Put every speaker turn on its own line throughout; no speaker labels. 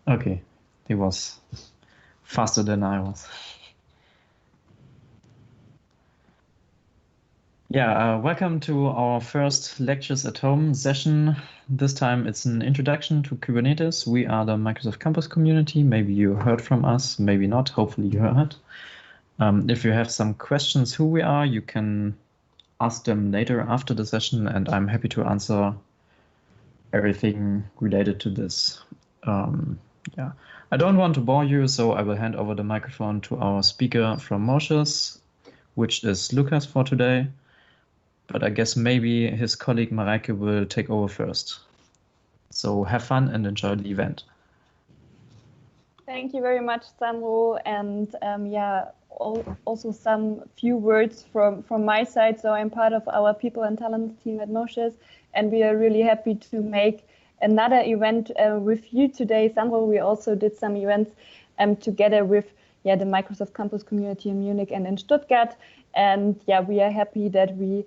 Okay, he was faster than I was. Yeah, welcome to our first Lectures at Home session. This time it's an introduction to Kubernetes. We are the Microsoft Campus community. Maybe you heard from us, maybe not. Hopefully you heard. If you have some questions who we are, you can ask them later after the session, and I'm happy to answer everything related to this. Yeah, I don't want to bore you, so I will hand over the microphone to our speaker from Motius, which is Lucas for today. But I guess maybe his colleague Mareike will take over first. So have fun and enjoy the event.
Thank you very much, Sandro. And yeah, also some few words from my side. So I'm part of our people and talent team at Motius, and we are really happy to make another event with you today. Sandro, we also did some events together with the Microsoft Campus community in Munich and in Stuttgart. And yeah, we are happy that we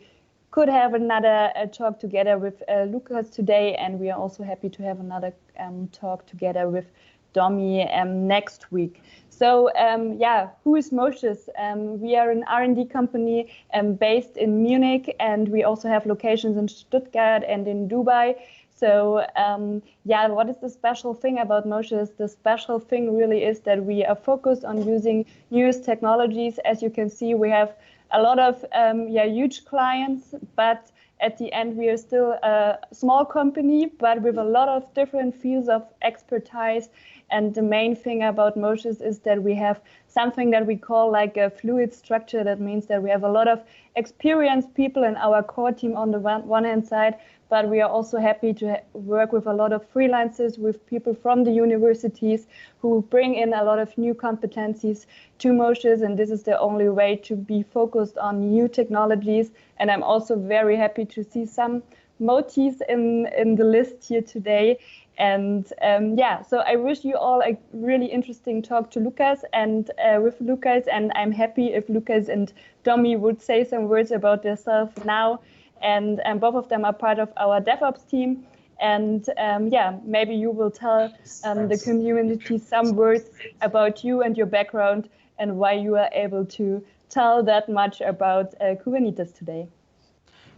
could have another talk together with Lucas today, and we are also happy to have another talk together with Domi next week. So yeah, who is Motius? We are an R&D company based in Munich, and we also have locations in Stuttgart and in Dubai. So yeah, what is the special thing about Motius? The special thing really is that we are focused on using newest technologies. As you can see, we have a lot of huge clients, but at the end, we are still a small company, but with a lot of different fields of expertise. And the main thing about Motius is that we have something that we call like a fluid structure. That means that we have a lot of experienced people in our core team on the one hand side, but we are also happy to work with a lot of freelancers, with people from the universities who bring in a lot of new competencies to Motius, and this is the only way to be focused on new technologies. And I'm also very happy to see some Motis in the list here today. And yeah, so I wish you all a really interesting talk to Lucas and with Lucas, and I'm happy if Lucas and Domi would say some words about themselves now. And both of them are part of our DevOps team. And yeah, maybe you will tell the community some words about you and your background and why you are able to tell that much about Kubernetes today.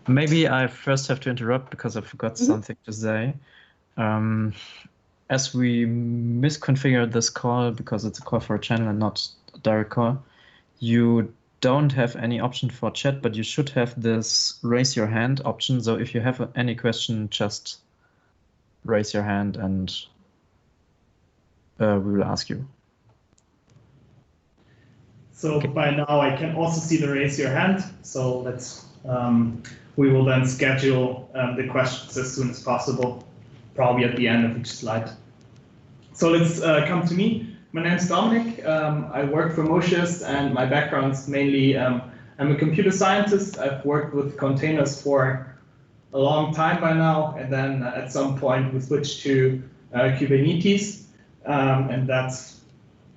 Maybe I first have to interrupt because I forgot something to say. As we misconfigured this call because it's a call for a channel and not a direct call, you don't have any option for chat, but you should have this raise your hand option. So if you have any question, just raise your hand and we will ask you.
So okay. By now I can also see the raise your hand. So let's we will then schedule the questions as soon as possible, probably at the end of each slide. So let's come to me. My name is Dominic. I work for Motius, and my background is mainly I'm a computer scientist. I've worked with containers for a long time by now, and then at some point we switched to Kubernetes, and that's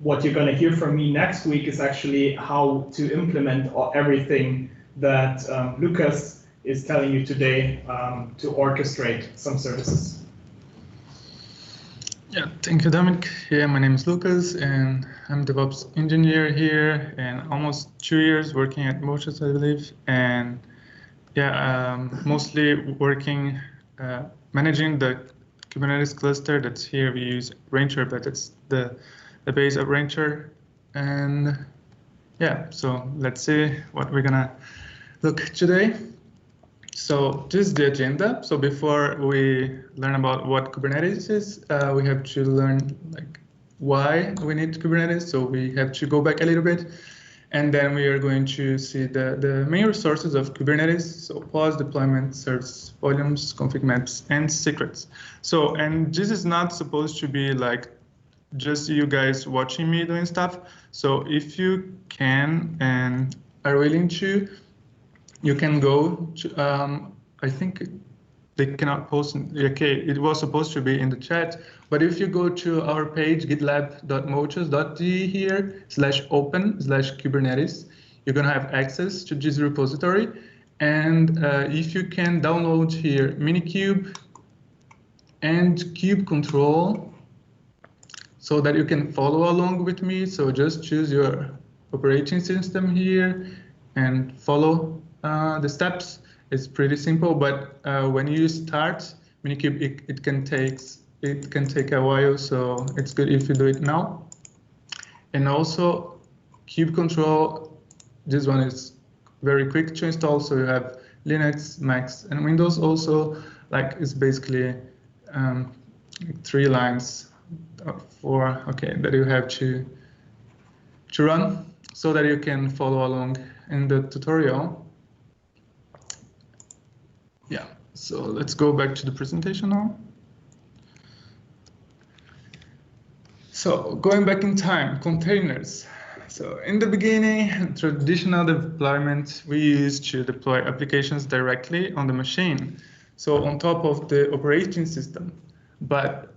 what you're going to hear from me next week is actually how to implement everything that Lucas is telling you today to orchestrate some services.
Yeah, thank you, Dominic. Yeah, my name is Lucas, and I'm DevOps engineer here, and almost 2 years working at Motius, I believe. And yeah, mostly working, managing the Kubernetes cluster that's here. We use Rancher, but it's the base of Rancher. And yeah, so let's see what we're gonna look today. So this is the agenda. So before we learn about what Kubernetes is, we have to learn like why we need Kubernetes. So we have to go back a little bit, and then we are going to see the main resources of Kubernetes. So pause, deployment, service, volumes, config maps, and secrets. So, and this is not supposed to be like just you guys watching me doing stuff. So if you can and are willing to, you can go to, I think they cannot post, okay, it was supposed to be in the chat, but if you go to our page, gitlab.motius.de here, /open/Kubernetes, you're gonna have access to this repository. And if you can download here Minikube and kube control. so that you can follow along with me. So just choose your operating system here and follow the steps. It's pretty simple, but when you start Minikube, it can take a while, so it's good if you do it now. And also kube control, this one is very quick to install. So you have Linux, Macs, and Windows also. Like it's basically 3 lines that you have to run so that you can follow along in the tutorial. Yeah, so let's go back to the presentation now. So going back in time, containers. So in the beginning, traditional deployment, we used to deploy applications directly on the machine, so on top of the operating system. But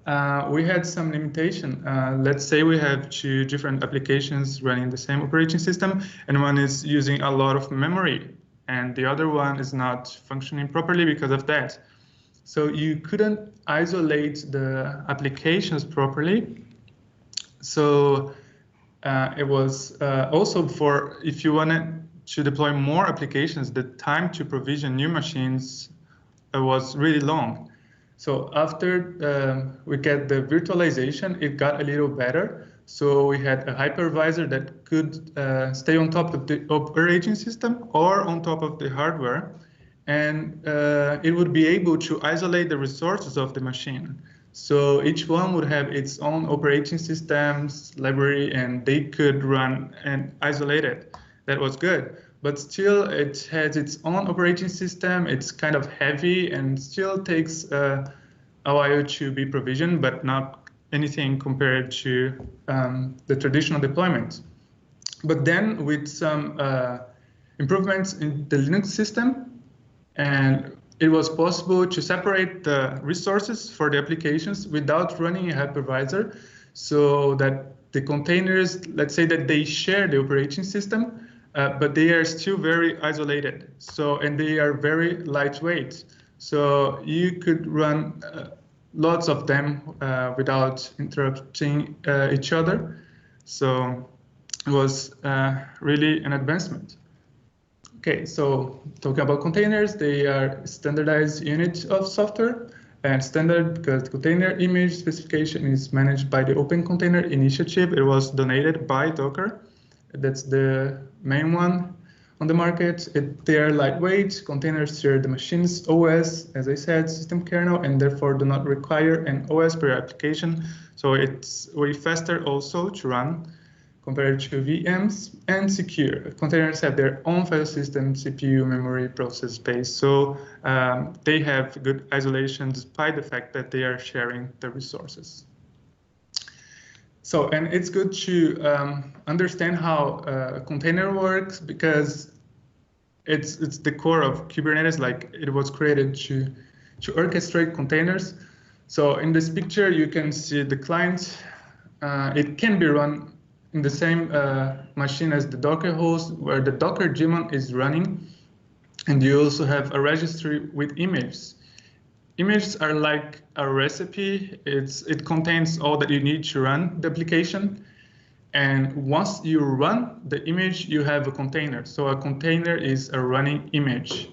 we had some limitation. Let's say we have 2 different applications running the same operating system, and one is using a lot of memory, and the other one is not functioning properly because of that. So you couldn't isolate the applications properly. So it was also for if you wanted to deploy more applications, the time to provision new machines was really long. So after we get the virtualization, it got a little better. So we had a hypervisor that could stay on top of the operating system or on top of the hardware, and it would be able to isolate the resources of the machine. So each one would have its own operating systems, library, and they could run and isolate it. That was good. But still, it has its own operating system. It's kind of heavy and still takes a while to be provisioned, but not anything compared to the traditional deployment. But then with some improvements in the Linux system, and it was possible to separate the resources for the applications without running a hypervisor, so that the containers, let's say that they share the operating system, but they are still very isolated. So, and they are very lightweight. So you could run lots of them without interrupting each other. So it was really an advancement. Okay, so talking about containers, they are standardized unit of software, and standard because the container image specification is managed by the Open Container Initiative. It was donated by Docker. That's the main one on the market. They are lightweight. Containers share the machine's OS, as I said, system kernel, and therefore do not require an OS per application. So it's way faster also to run compared to VMs, and secure. Containers have their own file system, CPU, memory, process space. So they have good isolation despite the fact that they are sharing the resources. So, and it's good to understand how a container works, because it's the core of Kubernetes. Like, it was created to orchestrate containers. So in this picture, you can see the client. It can be run in the same machine as the Docker host, where the Docker daemon is running. And you also have a registry with images. Images are like a recipe. It contains all that you need to run the application. And once you run the image, you have a container. So a container is a running image.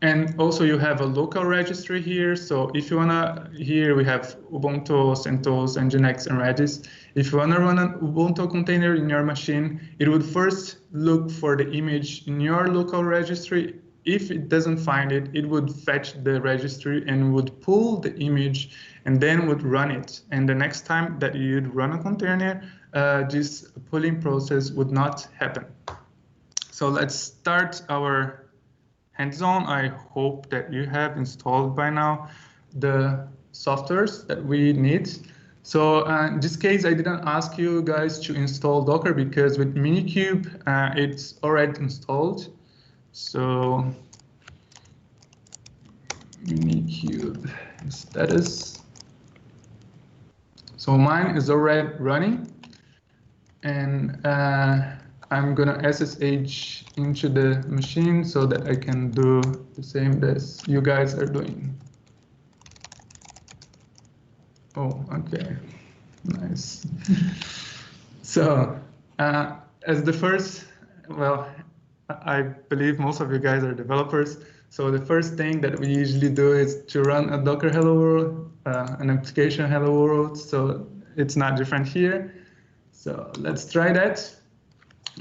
And also you have a local registry here. So if you wanna, here we have Ubuntu, CentOS, Nginx, and Redis. If you wanna run an Ubuntu container in your machine, it would first look for the image in your local registry. If it doesn't find it, it would fetch the registry and would pull the image and then would run it. And the next time that you'd run a container, this pulling process would not happen. So let's start our hands-on. I hope that you have installed by now the softwares that we need. So in this case, I didn't ask you guys to install Docker because with Minikube, it's already installed. So Minikube status. So mine is already running, and I'm gonna SSH into the machine so that I can do the same as you guys are doing. Oh, okay. Nice. So, as the first, well, I believe most of you guys are developers. So the first thing that we usually do is to run a Docker hello world, an application hello world. So it's not different here. So let's try that.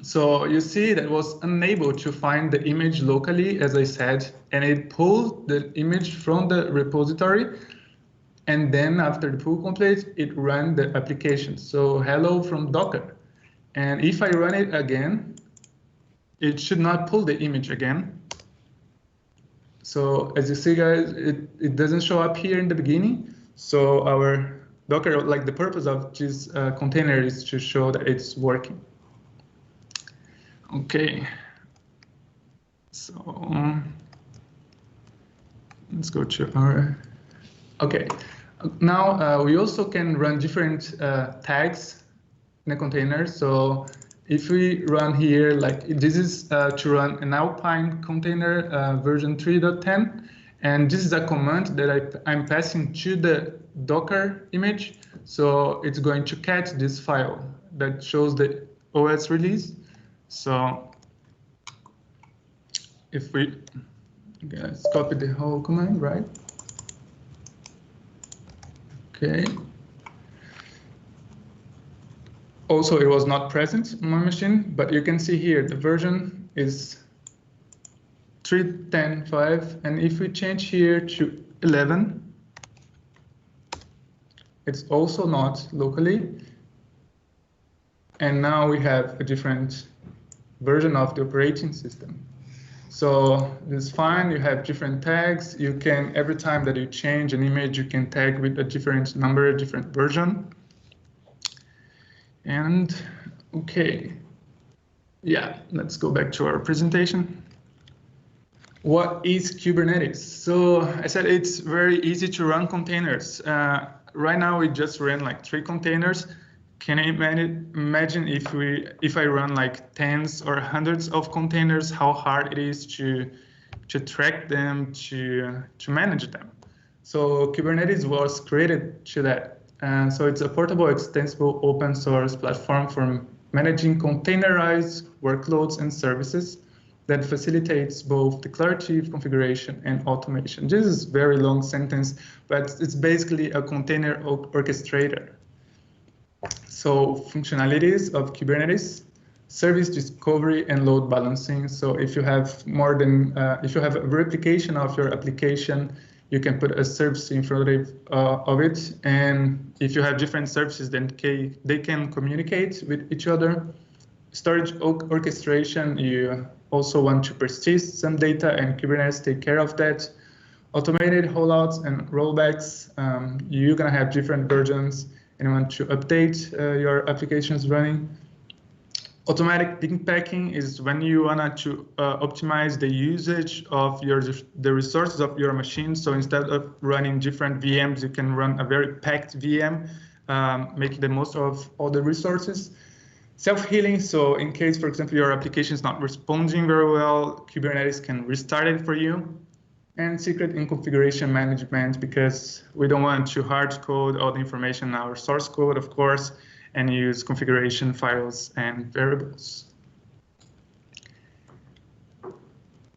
So you see that was unable to find the image locally, as I said, and it pulled the image from the repository. And then after the pull complete, it ran the application. So hello from Docker. And if I run it again, it should not pull the image again. So as you see, guys, it doesn't show up here in the beginning. So our Docker, like the purpose of this container is to show that it's working. Okay. So let's go to our, okay. Now we also can run different tags in a container. So if we run here, like this is to run an Alpine container version 3.10, and this is a command that I'm passing to the Docker image. So it's going to catch this file that shows the OS release. So if we, okay, let's copy the whole command, right? Okay. Also, it was not present on my machine, but you can see here the version is 3.10.5, and if we change here to 11, it's also not locally. And now we have a different version of the operating system. So it's fine, you have different tags. You can, every time that you change an image, you can tag with a different number, a different version. And okay, yeah, let's go back to our presentation. What is Kubernetes? So I said it's very easy to run containers. Right now we just ran like 3 containers. Can you imagine if I run like tens or hundreds of containers, how hard it is to track them, to manage them? So Kubernetes was created to that. So it's a portable, extensible open source platform for managing containerized workloads and services that facilitates both declarative configuration and automation. This is a very long sentence, but it's basically a container orchestrator. So functionalities of Kubernetes: service discovery and load balancing. So if you have more than, if you have a replication of your application, you can put a service in front of it. And if you have different services, then they can communicate with each other. Storage orchestration, you also want to persist some data, and Kubernetes take care of that. Automated rollouts and rollbacks, you're gonna have different versions and you want to update your applications running. Automatic ping packing is when you want to optimize the usage of the resources of your machine. So instead of running different VMs, you can run a very packed VM, make the most of all the resources. Self-healing, so in case, for example, your application is not responding very well, Kubernetes can restart it for you. And secret and configuration management, because we don't want to hard code all the information in our source code, of course, and use configuration files and variables.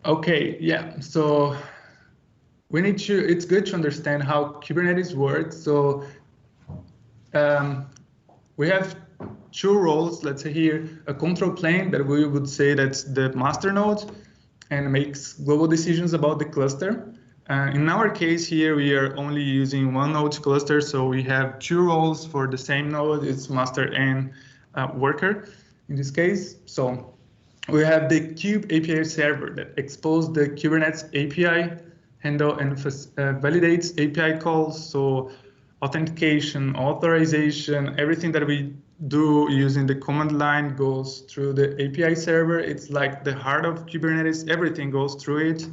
Okay, yeah, so we need to, it's good to understand how Kubernetes works. So we have 2 roles, let's say here, a control plane that we would say that's the master node and makes global decisions about the cluster. In our case here, we are only using 1 node cluster, so we have 2 roles for the same node. It's master and worker in this case. So we have the Kube API server that exposes the Kubernetes API handle and validates API calls. So authentication, authorization, everything that we do using the command line goes through the API server. It's like the heart of Kubernetes. Everything goes through it.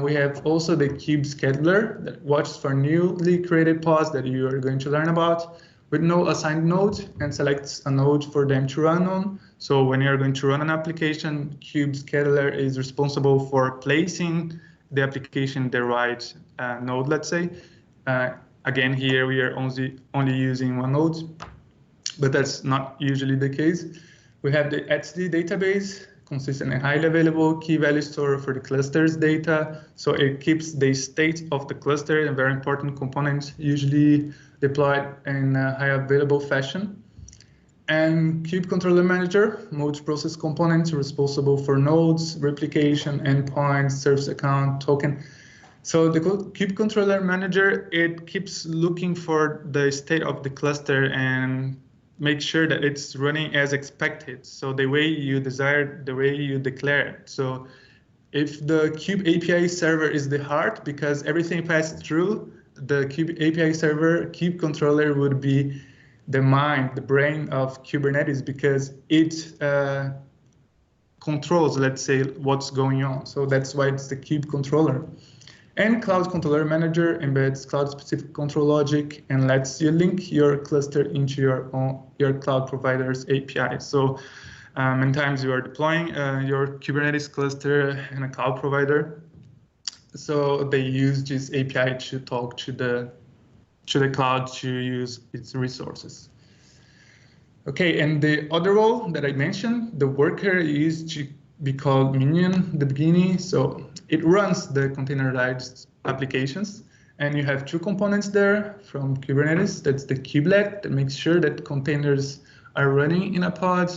We have also the Kube scheduler that watches for newly created pods that you are going to learn about with no assigned node and selects a node for them to run on. So when you're going to run an application, Kube scheduler is responsible for placing the application in the right node, let's say. again, here we are only using one node, but that's not usually the case. We have the etcd database, consistent and highly available key value store for the clusters data. So it keeps the state of the cluster, a very important component, usually deployed in a high available fashion. And kube controller manager, multi-process components responsible for nodes, replication, endpoints, service account, token. So the kube controller manager, it keeps looking for the state of the cluster and make sure that it's running as expected. So the way you desire, the way you declare it. So if the kube API server is the heart, because everything passed through the kube API server, kube controller would be the mind, the brain of Kubernetes, because it controls, let's say, what's going on. So that's why it's the kube controller. And Cloud Controller Manager embeds cloud-specific control logic and lets you link your cluster into your cloud provider's API. So many times you are deploying your Kubernetes cluster in a cloud provider. So they use this API to talk to the cloud to use its resources. Okay, and the other role that I mentioned, the worker used to be called minion at the beginning. So it runs the containerized applications, and you have two components there from Kubernetes. That's the kubelet that makes sure that containers are running in a pod.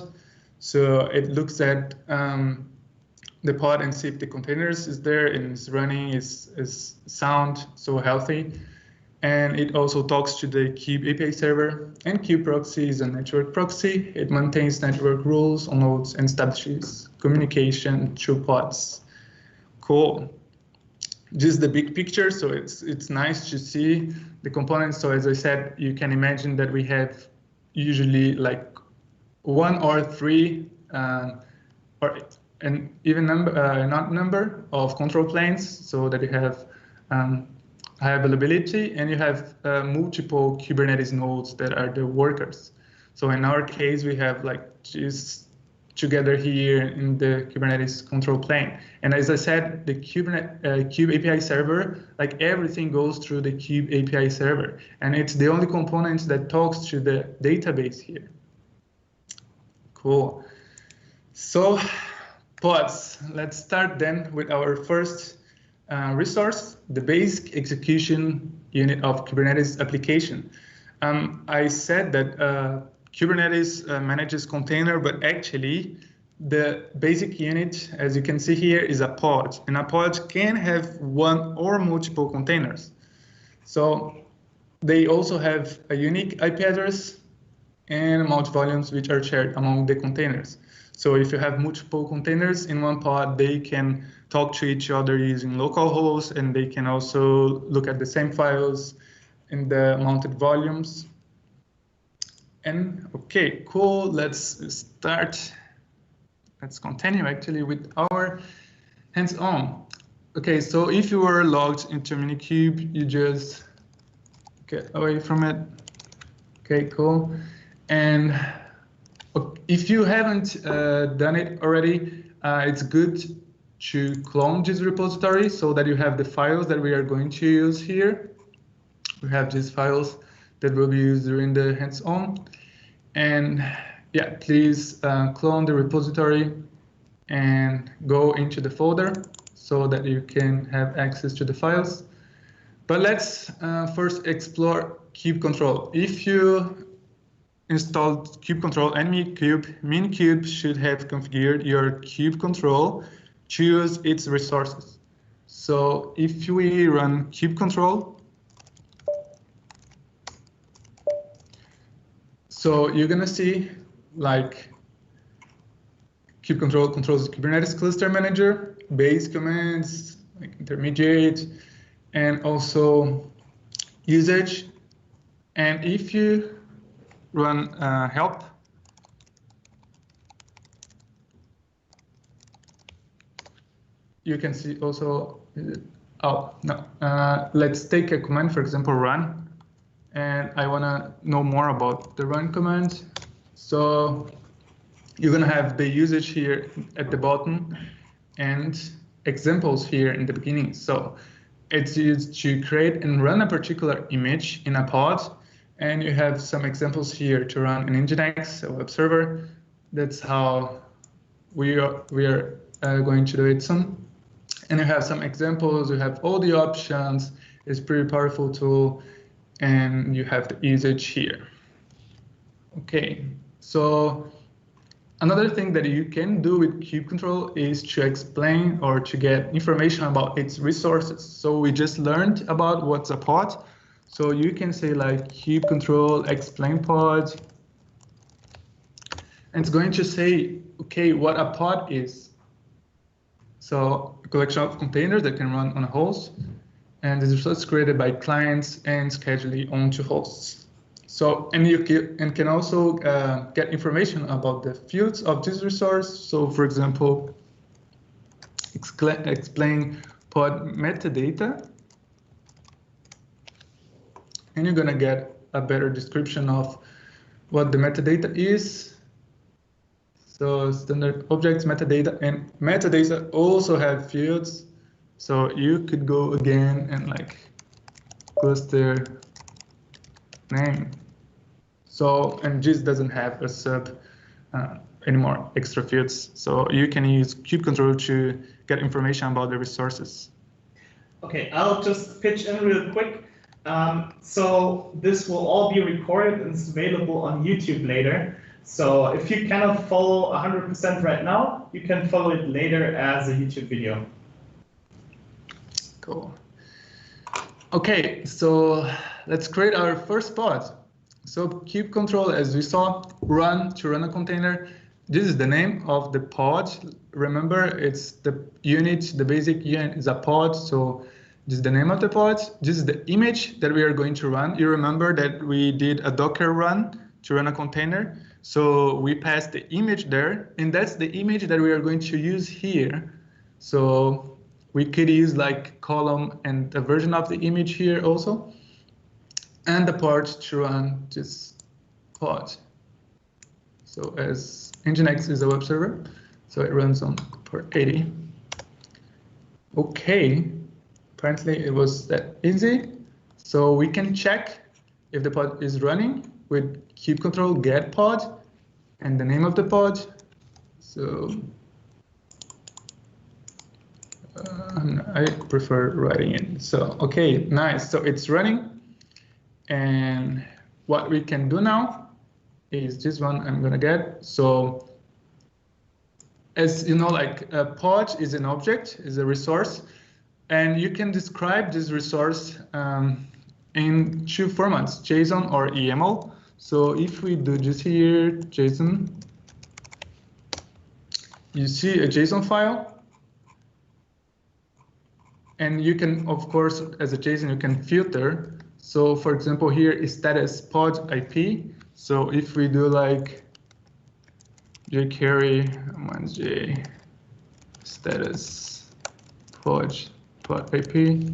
So it looks at the pod and see if the containers is there and is running, is sound, so healthy. And it also talks to the kube API server, and kube proxy is a network proxy. It maintains network rules on nodes and establishes communication through pods. Cool. Just the big picture, so it's nice to see the components. So as I said, you can imagine that we have usually like one or three or an even number of control planes, so that you have high availability, and you have multiple Kubernetes nodes that are the workers. So in our case, we have like just together here in the Kubernetes control plane. And as I said, the kube API server, like everything goes through the kube API server, and it's the only component that talks to the database here. Cool. So pods, let's start then with our first resource, the basic execution unit of Kubernetes application. I said that Kubernetes manages container, but actually the basic unit, as you can see here, is a pod, and a pod can have one or multiple containers. So they also have a unique IP address and amount volumes which are shared among the containers. So if you have multiple containers in one pod, they can talk to each other using localhost, and they can also look at the same files in the mounted volumes. And okay, cool, let's start. Let's continue actually with our hands-on. Okay, so if you were logged into Minikube, you just get away from it. Okay, cool. And if you haven't done it already, it's good to clone this repository so that you have the files that we are going to use here. We have these files that will be used during the hands-on. And yeah, please clone the repository and go into the folder so that you can have access to the files. But let's first explore kube control. If you installed kube control and Minikube should have configured your kube control to use its resources. So if we run kube control, so you're gonna see like kube control controls the Kubernetes cluster manager, base commands, like intermediate, and also usage. And if you run help, you can see also, oh no, let's take a command, for example, run. And I want to know more about the run command. So you're going to have the usage here at the bottom and examples here in the beginning. So it's used to create and run a particular image in a pod. And you have some examples here to run an Nginx, a web server. That's how we are going to do it soon. And you have some examples, you have all the options. It's a pretty powerful tool, and you have the usage here. Okay, so another thing that you can do with kubectl is to explain or to get information about its resources. So we just learned about what's a pod. So you can say like kubectl explain pod, and it's going to say, okay, what a pod is. So a collection of containers that can run on a host, and this is created by clients and scheduled onto hosts. So, and you can also get information about the fields of this resource. So for example, explain pod metadata, and you're gonna get a better description of what the metadata is. So standard objects, metadata, and metadata also have fields. So you could go again and like cluster name. So, and this doesn't have a sub anymore, extra fields. So you can use kubectl to get information about the resources.
Okay, I'll just pitch in real quick. So this will all be recorded and it's available on YouTube later. So if you cannot follow 100% right now, you can follow it later as a YouTube video.
Cool. Okay, so let's create our first pod. So kubectl, as we saw, to run a container. This is the name of the pod. Remember, it's the unit, the basic unit is a pod. So this is the name of the pod. This is the image that we are going to run. You remember that we did a Docker run to run a container. So we passed the image there, and that's the image that we are going to use here. So we could use like column and a version of the image here also, and the pod to run this pod. So as Nginx is a web server, so it runs on port 80. Okay, apparently it was that easy. So we can check if the pod is running with kubectl get pod and the name of the pod. So I prefer writing it. So, okay, nice. So it's running. And what we can do now is this one I'm gonna get. So as you know, like a pod is an object, is a resource, and you can describe this resource in two formats, JSON or YAML. So if we do this here, JSON, you see a JSON file, and you can, of course, as a JSON, you can filter. So for example, here is status pod IP. So if we do like jQuery status pod IP,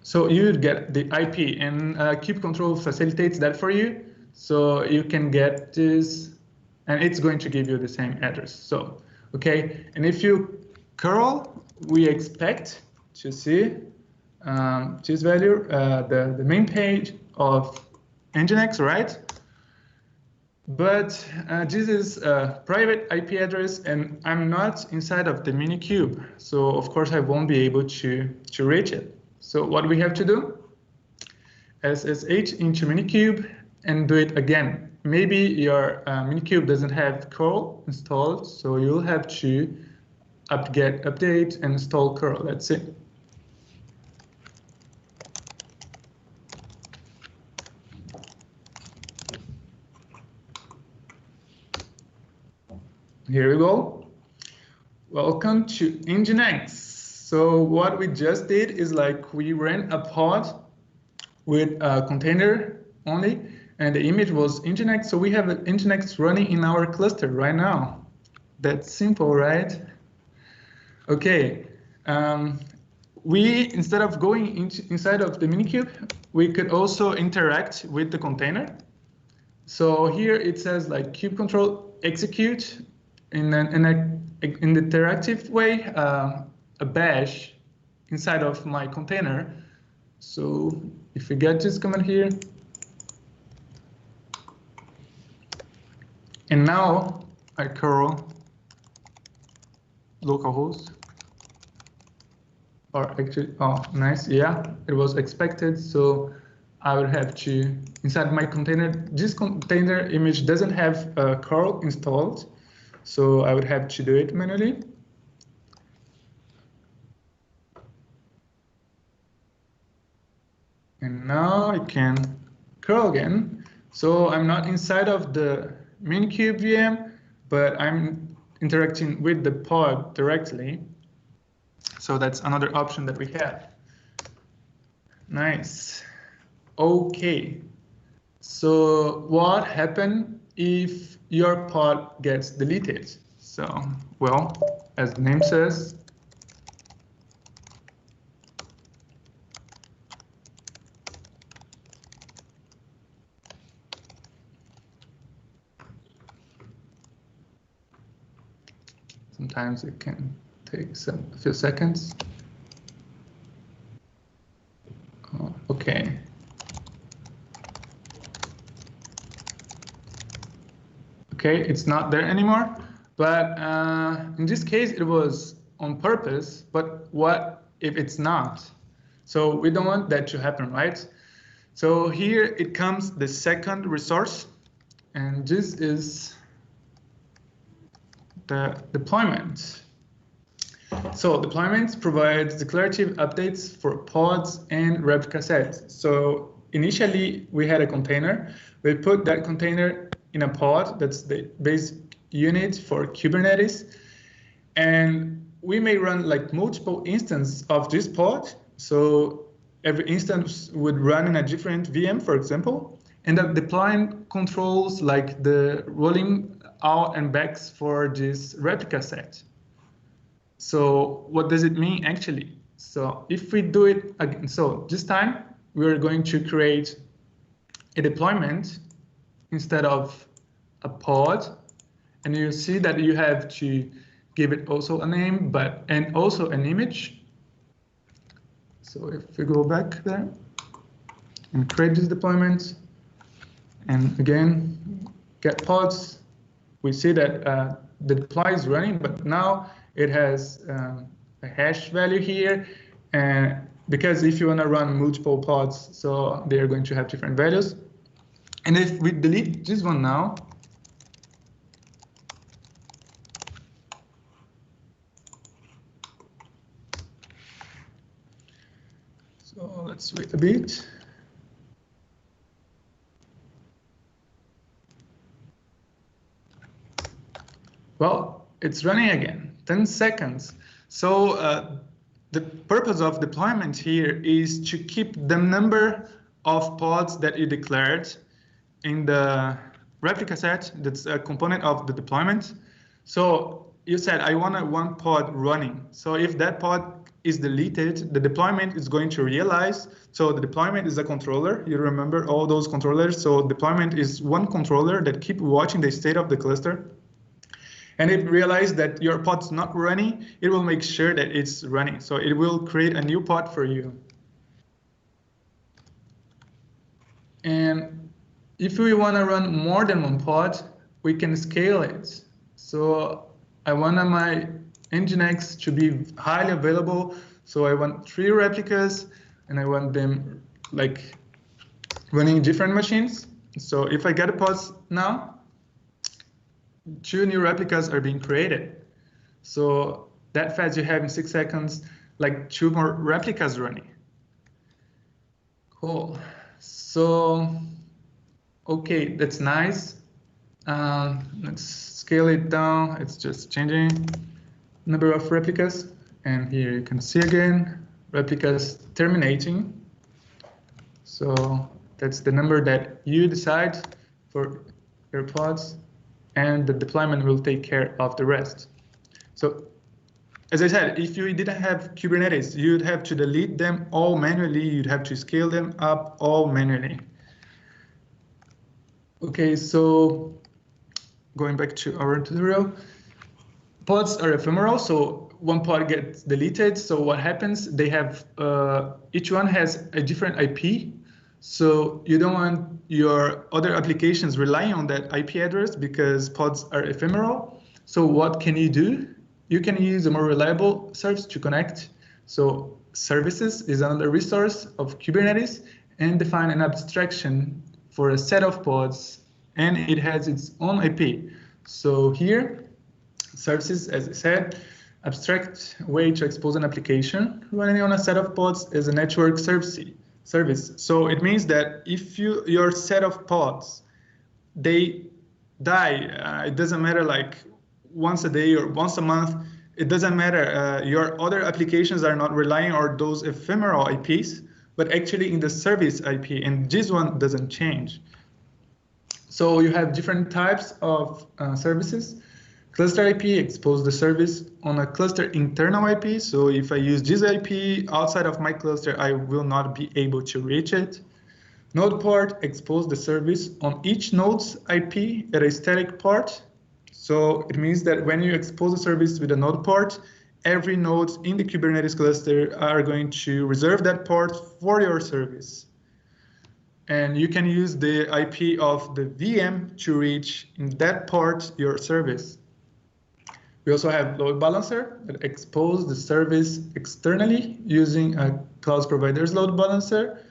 so you would get the IP, and kubectl facilitates that for you. So you can get this, and it's going to give you the same address. So, okay, and if you curl, we expect to see this value, the main page of Nginx, right? But this is a private IP address, and I'm not inside of the Minikube. So of course I won't be able to reach it. So what we have to do, SSH into Minikube and do it again. Maybe your Minikube doesn't have curl installed, so you'll have to get update and install curl. That's it. Here we go. Welcome to Nginx. So what we just did is like we ran a pod with a container only, and the image was Nginx. So we have an Nginx running in our cluster right now. That's simple, right? Okay. We, instead of going inside of the Minikube, we could also interact with the container. So here it says like kubectl execute in an interactive way, a bash inside of my container. So if we get this command here, and now I curl localhost, or actually, oh, nice, yeah, it was expected. So I would have to, inside my container, this container image doesn't have a curl installed, so I would have to do it manually. And now I can curl again. So I'm not inside of the Minikube VM, but I'm interacting with the pod directly. So that's another option that we have. Nice. Okay. So what happens if your pod gets deleted? So, well, as the name says, sometimes it can take a few seconds. Oh, okay. Okay, it's not there anymore, but in this case, it was on purpose, but what if it's not? So we don't want that to happen, right? So here it comes the second resource, and this is the deployment. So deployments provides declarative updates for pods and replica sets. So initially we had a container. We put that container in a pod. That's the basic unit for Kubernetes. And we may run like multiple instances of this pod. So every instance would run in a different VM, for example. And the deployment controls like the rolling out and backs for this replica set. So what does it mean actually? So if we do it again, so this time we're going to create a deployment instead of a pod. And you see that you have to give it also a name, and also an image. So if we go back there and create this deployment, and again, get pods, we see that the deploy is running, but now it has a hash value here. And because if you want to run multiple pods, so they are going to have different values. And if we delete this one now, so let's wait a bit. Well, it's running again, 10 seconds. So the purpose of deployment here is to keep the number of pods that you declared in the replica set. That's a component of the deployment. So you said, I want one pod running. So if that pod is deleted, the deployment is going to realize. So the deployment is a controller. You remember all those controllers. So deployment is one controller that keep watching the state of the cluster. And if it realizes that your pod's not running, it will make sure that it's running. So it will create a new pod for you. And if we want to run more than one pod, we can scale it. So I want my Nginx to be highly available. So I want 3 replicas, and I want them like running different machines. So if I get a pod now, 2 new replicas are being created. So that fast you have in 6 seconds, like 2 more replicas running. Cool. So, okay, that's nice. Let's scale it down. It's just changing number of replicas. And here you can see again, replicas terminating. So that's the number that you decide for your pods. And the deployment will take care of the rest. So as I said, if you didn't have Kubernetes, you'd have to delete them all manually. You'd have to scale them up all manually. Okay, so going back to our tutorial, pods are ephemeral. So one pod gets deleted, so what happens? They have each one has a different IP. So you don't want your other applications relying on that IP address because pods are ephemeral. So what can you do? You can use a more reliable service to connect. So services is another resource of Kubernetes, and define an abstraction for a set of pods, and it has its own IP. So here, services, as I said, abstract way to expose an application running on a set of pods is a network service. So it means that if your set of pods, they die, it doesn't matter like once a day or once a month, it doesn't matter. Your other applications are not relying on those ephemeral IPs, but actually in the service IP, and this one doesn't change. So you have different types of services. Cluster IP expose the service on a cluster internal IP. So if I use this IP outside of my cluster, I will not be able to reach it. Node port expose the service on each node's IP at a static port. So it means that when you expose a service with a node port, every node in the Kubernetes cluster are going to reserve that port for your service. And you can use the IP of the VM to reach in that port your service. We also have load balancer that expose the service externally using a cloud provider's load balancer.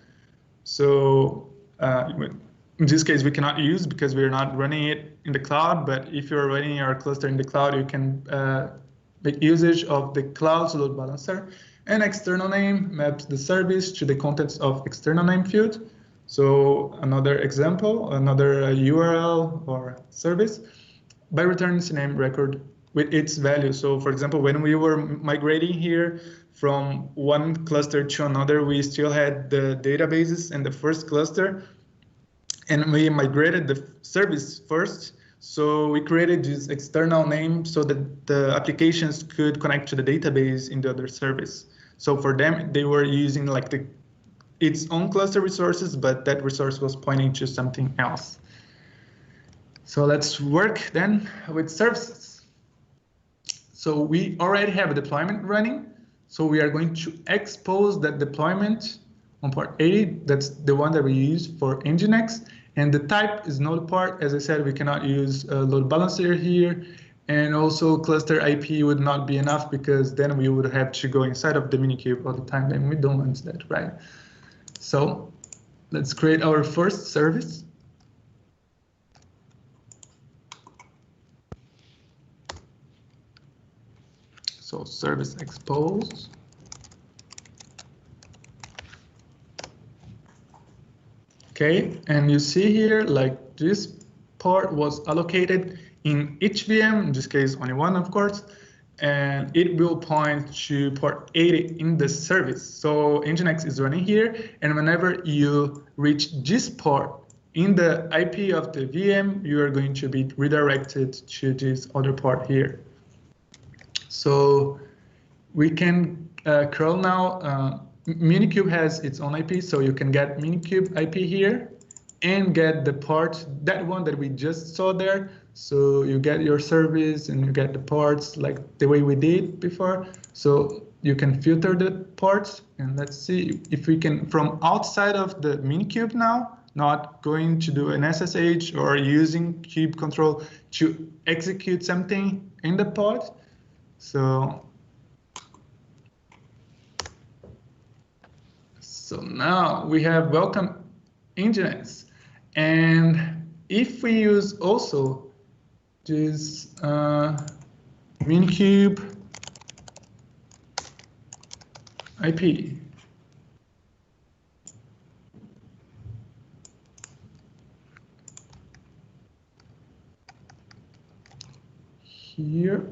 So in this case, we cannot use because we're not running it in the cloud. But if you're running your cluster in the cloud, you can make usage of the cloud's load balancer. And external name maps the service to the contents of external name field. So another example, another URL or service by returning the name record with its value. So for example, when we were migrating here from one cluster to another, we still had the databases in the first cluster, and we migrated the service first. So we created this external name so that the applications could connect to the database in the other service. So for them, they were using like its own cluster resources, but that resource was pointing to something else. So let's work then with services. So we already have a deployment running. So we are going to expose that deployment on port 80. That's the one that we use for Nginx. And the type is node port. As I said, we cannot use a load balancer here. And also cluster IP would not be enough because then we would have to go inside of the Minikube all the time, and we don't want that, right? So let's create our first service. So service expose. Okay, and you see here, like this port was allocated in each VM, in this case only one, of course, and it will point to port 80 in the service. So Nginx is running here, and whenever you reach this port in the IP of the VM, you are going to be redirected to this other port here. So we can curl now. Minikube has its own IP, so you can get Minikube IP here and get the port, that one that we just saw there. So you get your service and you get the ports like the way we did before. So you can filter the ports, and let's see if we can, from outside of the Minikube now, not going to do an SSH or using kube control to execute something in the pod. So now we have welcome Nginx, and if we use also this Minikube IP, here,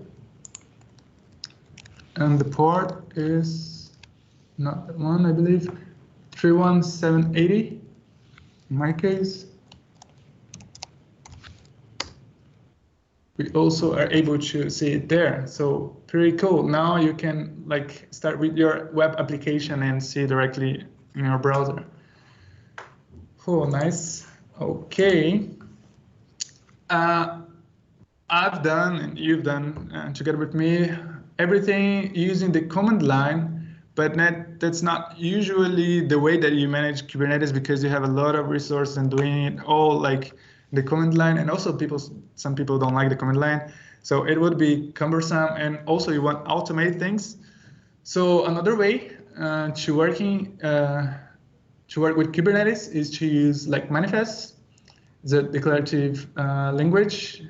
and the port is not that one, I believe, 31780 in my case. We also are able to see it there. So pretty cool. Now you can like start with your web application and see directly in your browser. Oh, nice. Okay. I've done, and you've done together with me, everything using the command line, but that's not usually the way that you manage Kubernetes, because you have a lot of resources and doing it all like the command line. And also some people don't like the command line. So it would be cumbersome, and also you want to automate things. So another way to work with Kubernetes is to use like manifests, the declarative language,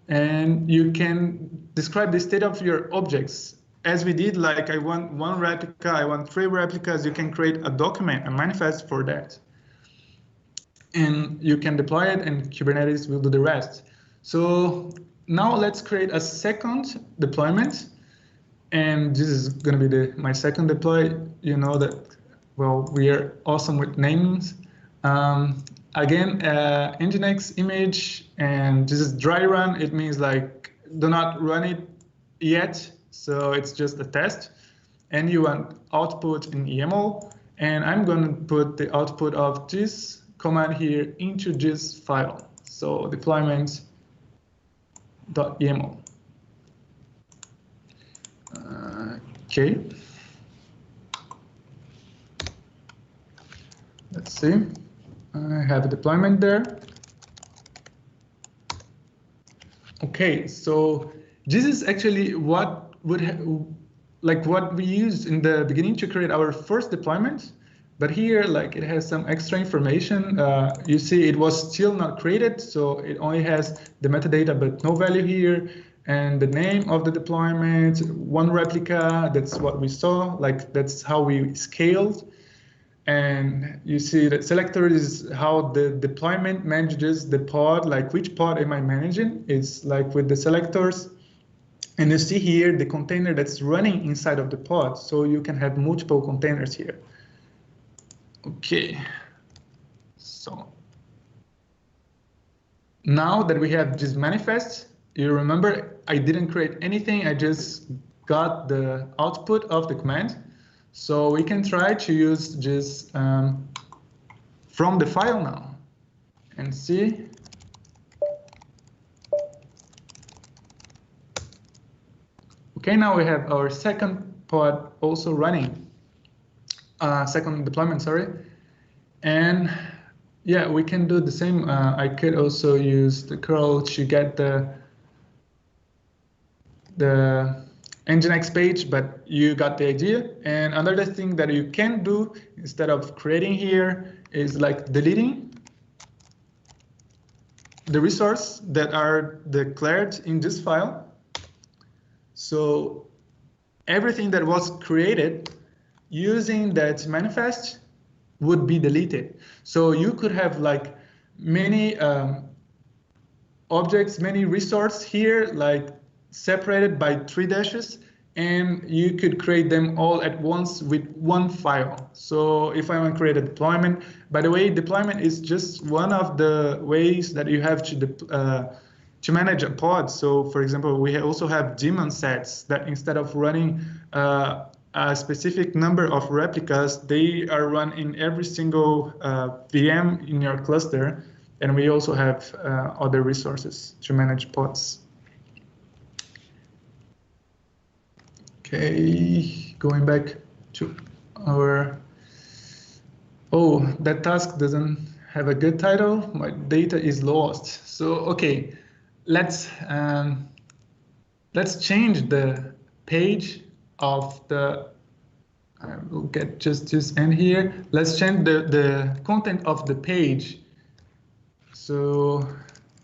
and you can describe the state of your objects. As we did, like I want 1 replica, I want 3 replicas, you can create a document, a manifest for that. And you can deploy it, and Kubernetes will do the rest. So now let's create a second deployment. And this is going to be my second deploy. You know that, well, we are awesome with names. Again, Nginx image, and this is dry run. It means like do not run it yet. So it's just a test. And you want output in YAML. And I'm going to put the output of this command here into this file. So deployment.yaml. Okay. Let's see. I have a deployment there. Okay, so this is actually what what we used in the beginning to create our first deployment. But here, like, it has some extra information. You see, it was still not created, so it only has the metadata, but no value here. And the name of the deployment, 1 replica, that's what we saw, like that's how we scaled. And you see that selector is how the deployment manages the pod, like which pod am I managing? It's like with the selectors. And you see here the container that's running inside of the pod, so you can have multiple containers here. Okay, so now that we have this manifest, you remember I didn't create anything, I just got the output of the command. So we can try to use this from the file now and see. Okay, now we have our second pod also running, second deployment, sorry. And yeah, we can do the same. I could also use the curl to get the Nginx page, but you got the idea. And another thing that you can do instead of creating here is like deleting the resource that are declared in this file. So everything that was created using that manifest would be deleted. So you could have like many objects, many resources here, like separated by 3 dashes, and you could create them all at once with 1 file. So if I want to create a deployment, by the way, deployment is just one of the ways that you have to manage a pod. So for example, we also have daemon sets that instead of running a specific number of replicas, they are run in every single VM in your cluster. And we also have other resources to manage pods. Okay, going back to our, oh, that task doesn't have a good title. My data is lost. So, okay, let's change the page of the, I will get just this end here. Let's change the content of the page. So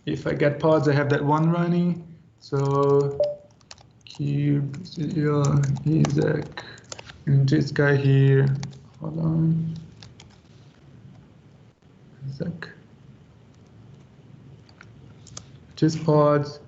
if I get pods, I have that one running. So Cube, Isaac, and this guy here, hold on, Isaac, just pods,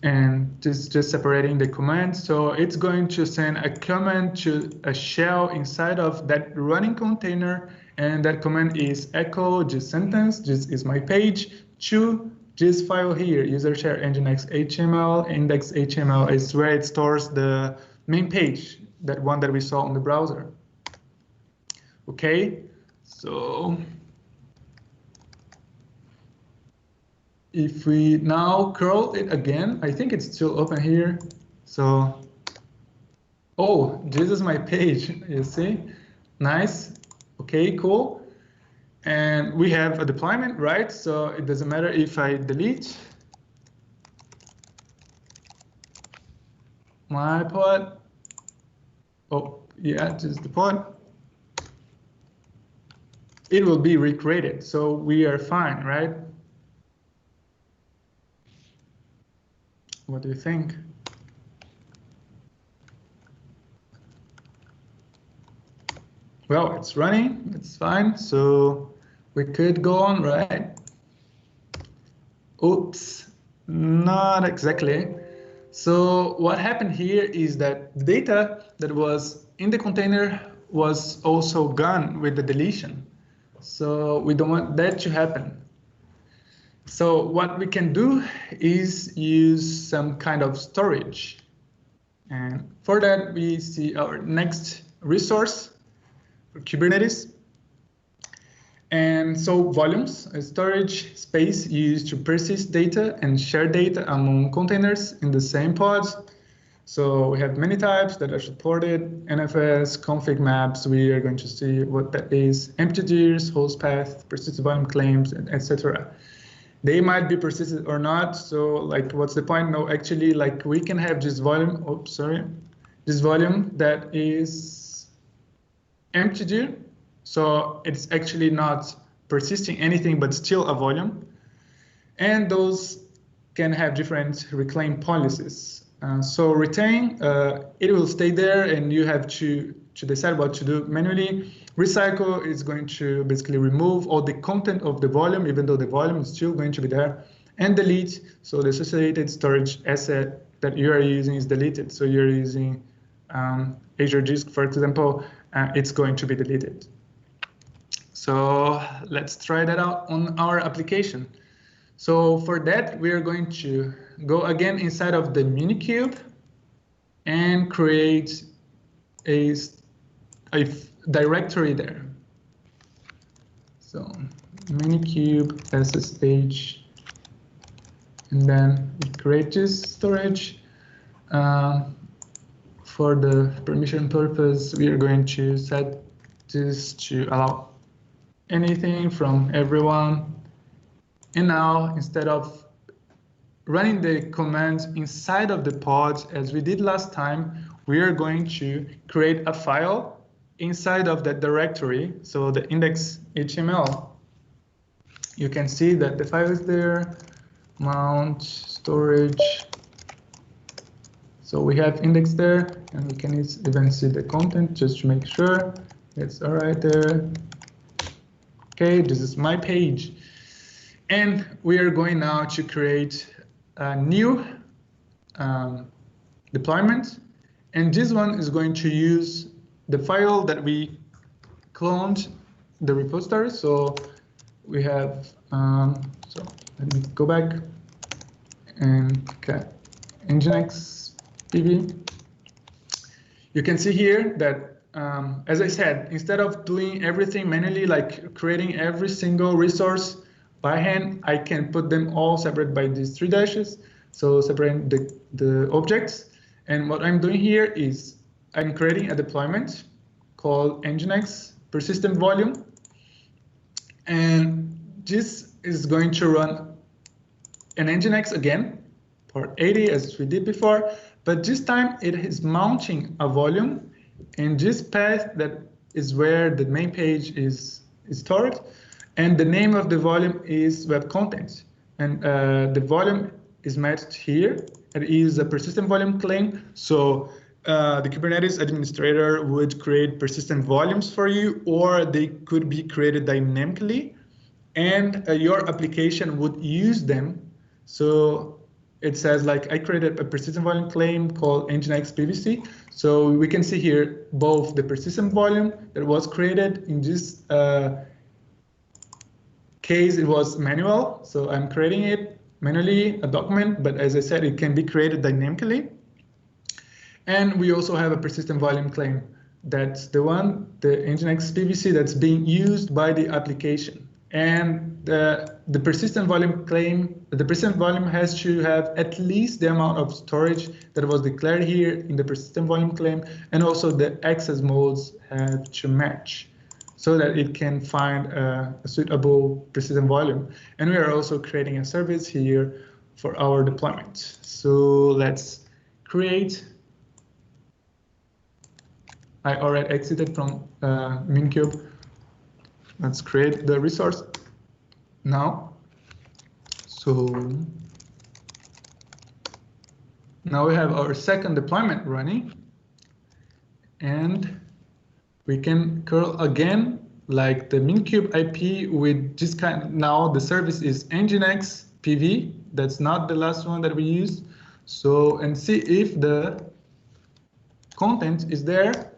and this is just separating the commands. So it's going to send a command to a shell inside of that running container, and that command is echo this sentence, this is my page, to this file here, user share nginx HTML, index HTML is where it stores the main page, that one that we saw on the browser. Okay, so if we now curl it again, I think it's still open here. So, oh, this is my page, you see? Nice. Okay, cool. And we have a deployment, right? So it doesn't matter if I delete my pod. Oh, yeah, just the pod. It will be recreated. So we are fine, right? What do you think? Well, it's running, it's fine. So we could go on, right? Oops, not exactly. So what happened here is that the data that was in the container was also gone with the deletion. So we don't want that to happen. So what we can do is use some kind of storage. And for that, we see our next resource for Kubernetes. And so volumes, a storage space used to persist data and share data among containers in the same pods. So we have many types that are supported, NFS, config maps. We are going to see what that is, empty tiers, host path, persistent volume claims, etc. They might be persistent or not. So like, what's the point? No, actually, like we can have this volume, oops, sorry, this volume that is empty tier. So it's actually not persisting anything, but still a volume. And those can have different reclaim policies. So retain, it will stay there and you have to decide what to do manually. Recycle is going to basically remove all the content of the volume, even though the volume is still going to be there. And delete, so the associated storage asset that you are using is deleted. So you're using Azure Disk, for example, it's going to be deleted. So let's try that out on our application. So for that, we are going to go again inside of the Minikube and create a directory there. So Minikube SSH, and then we create this storage. For the permission purpose, we are going to set this to allow anything from everyone. And now, instead of running the commands inside of the pod as we did last time, we are going to create a file inside of that directory. So the index.html, you can see that the file is there, mount, storage. So we have index there, and we can even see the content just to make sure it's all right there. Okay, this is my page. And we are going now to create a new deployment. And this one is going to use the file that we cloned the repository. So we have, so let me go back and okay, Nginx PV. You can see here that as I said, instead of doing everything manually, like creating every single resource by hand, I can put them all separate by these 3 dashes. So separate the objects. And what I'm doing here is I'm creating a deployment called Nginx persistent volume. And this is going to run an Nginx again, port 80 as we did before, but this time it is mounting a volume in this path that is where the main page is stored, and the name of the volume is web content, and the volume is matched here. It is a persistent volume claim, so the Kubernetes administrator would create persistent volumes for you, or they could be created dynamically, and your application would use them. So it says like I created a persistent volume claim called Nginx PVC. So we can see here both the persistent volume that was created in this case, it was manual. So I'm creating it manually, a document, but as I said, it can be created dynamically. And we also have a persistent volume claim. That's the one, the Nginx PVC that's being used by the application. And the persistent volume claim, the persistent volume has to have at least the amount of storage that was declared here in the persistent volume claim, and also the access modes have to match so that it can find a suitable persistent volume. And we are also creating a service here for our deployment. So let's create. I already exited from Minkube. Let's create the resource now. So now we have our second deployment running, and we can curl again like the Minkube IP with this kind. Now the service is Nginx PV. That's not the last one that we used. So, and see if the content is there.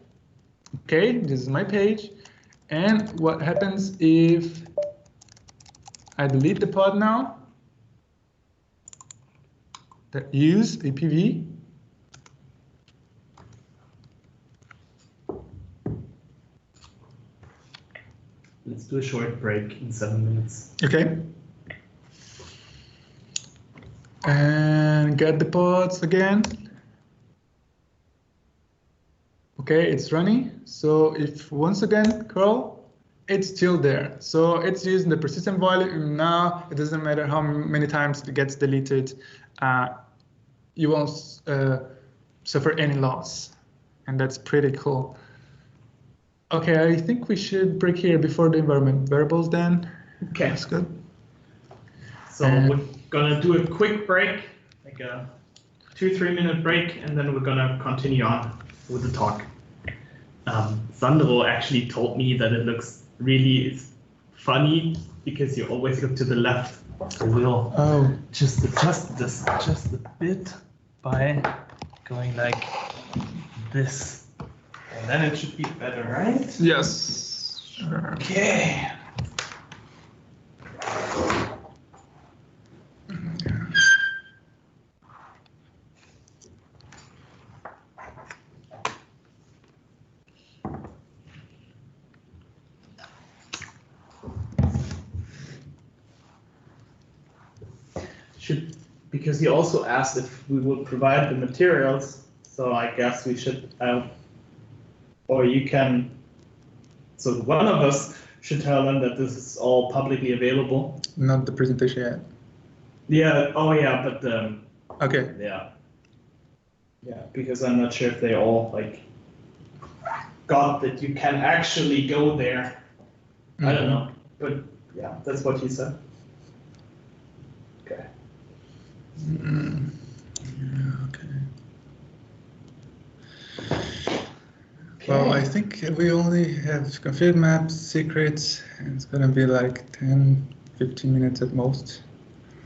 Okay, this is my page. And what happens if I delete the pod now that use APV?
Let's do a short break in 7 minutes.
Okay. And get the pods again. Okay, it's running. So if once again curl, it's still there. So it's using the persistent volume. Now it doesn't matter how many times it gets deleted. You won't suffer any loss. And that's pretty cool. Okay, I think we should break here before the environment variables then.
Okay.
That's good.
So we're gonna do a quick break, like a 2-3 minute break, and then we're gonna continue on with the talk. Sandro actually told me that it looks really funny because you always look to the left. So we'll just adjust this just a bit by going like this. And then it should be better, right?
Yes. Sure.
Okay. Because he also asked if we would provide the materials, so I guess we should, or you can, so one of us should tell them that this is all publicly available.
Not the presentation yet.
Yeah, oh yeah, but
okay.
Yeah, because I'm not sure if they all like got that you can actually go there. I don't know, but yeah, that's what he said. Okay.
Okay. Well, I think we only have config maps, secrets, and it's gonna be like 10-15 minutes at most.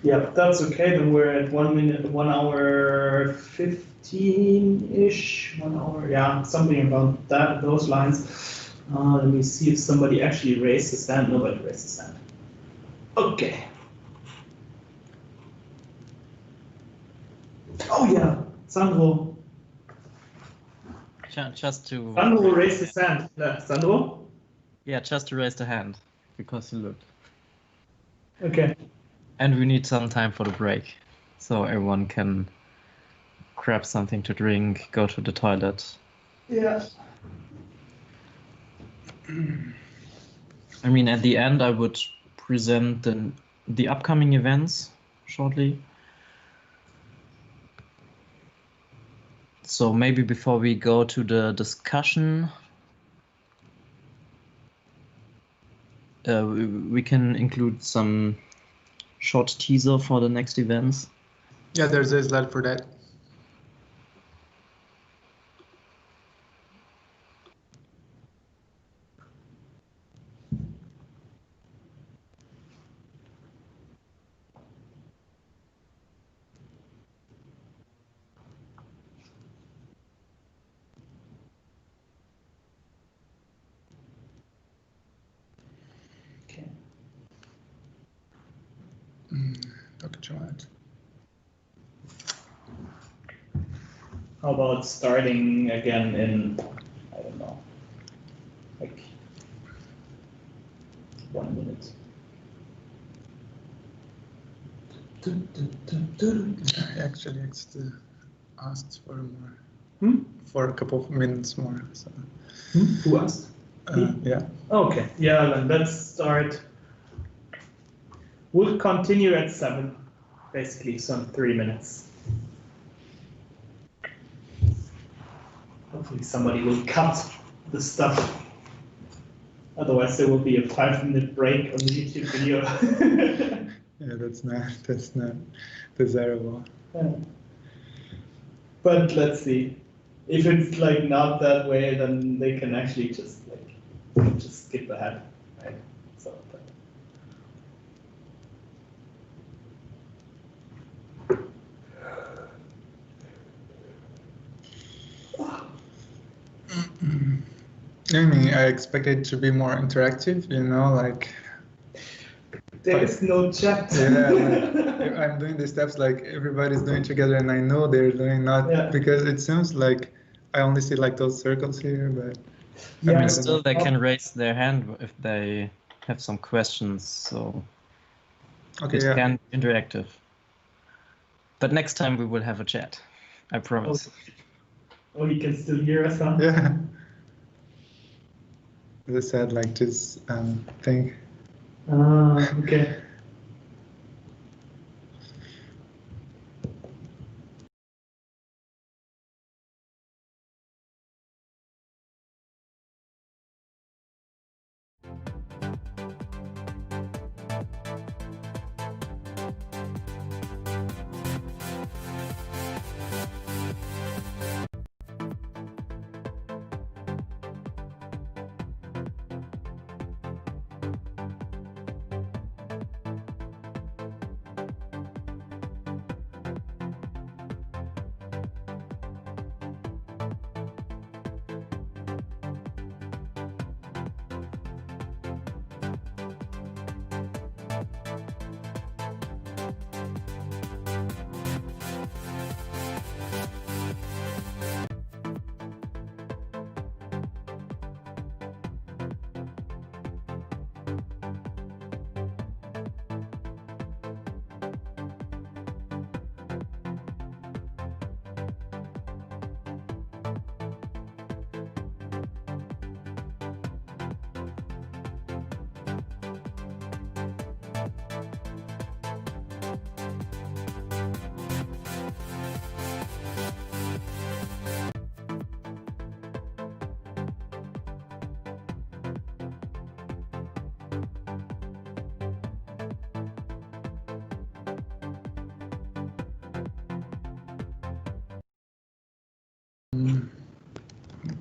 Yeah, but that's okay. Then we're at 1 minute, 1 hour 15-ish, 1 hour, yeah, something about that, those lines. Let me see if somebody actually raised his hand. Nobody raised his hand. Okay. Oh yeah, Sandro.
Just to.
Sandro raised his hand. Sandro?
Yeah, just to raise the hand because you looked.
Okay.
And we need some time for the break, so everyone can grab something to drink, go to the toilet.
Yeah.
I mean, at the end, I would present the upcoming events shortly. So maybe before we go to the discussion, we can include some short teaser for the next events.
Yeah, there's a slide for that. Dr. Joanne.
How about starting again in, I don't know, like 1 minute?
I actually asked for more, for a couple of minutes more. So.
Who asked?
Yeah.
Okay. Yeah. Then let's start. We'll continue at 7, basically, some 3 minutes. Hopefully somebody will cut the stuff. Otherwise there will be a 5-minute break on the YouTube video.
Yeah, that's not desirable.
Yeah. But let's see. If it's like not that way, then they can actually just skip ahead, right? So.
I mean, I expected it to be more interactive, you know, like.
There is no chat.
Yeah, like, I'm doing the steps like everybody's doing together, and I know they're doing not because it seems like I only see like those circles here, but.
Yeah, I mean, still they can raise their hand if they have some questions, so it can be interactive. But next time we will have a chat, I promise.
Oh, you can still hear us, huh?
Yeah. As I said, like this thing.
Okay.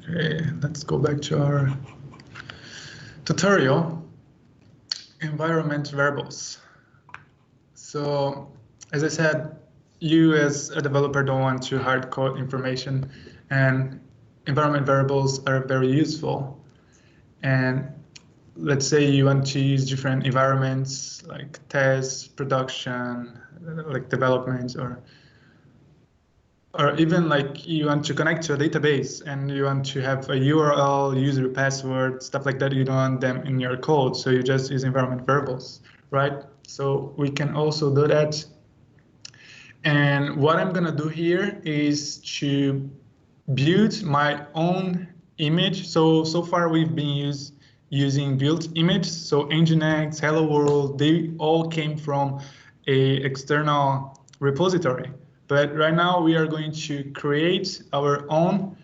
Okay, let's go back to our tutorial, environment variables. So, as I said, you as a developer don't want to hard code information, and environment variables are very useful. And let's say you want to use different environments like test, production, like development, or even like you want to connect to a database and you want to have a URL, user password, stuff like that. You don't want them in your code, so you just use environment variables, right? So we can also do that. And what I'm gonna do here is to build my own image. So far we've been using built image. So Nginx, Hello World, they all came from a external repository. But right now we are going to create our own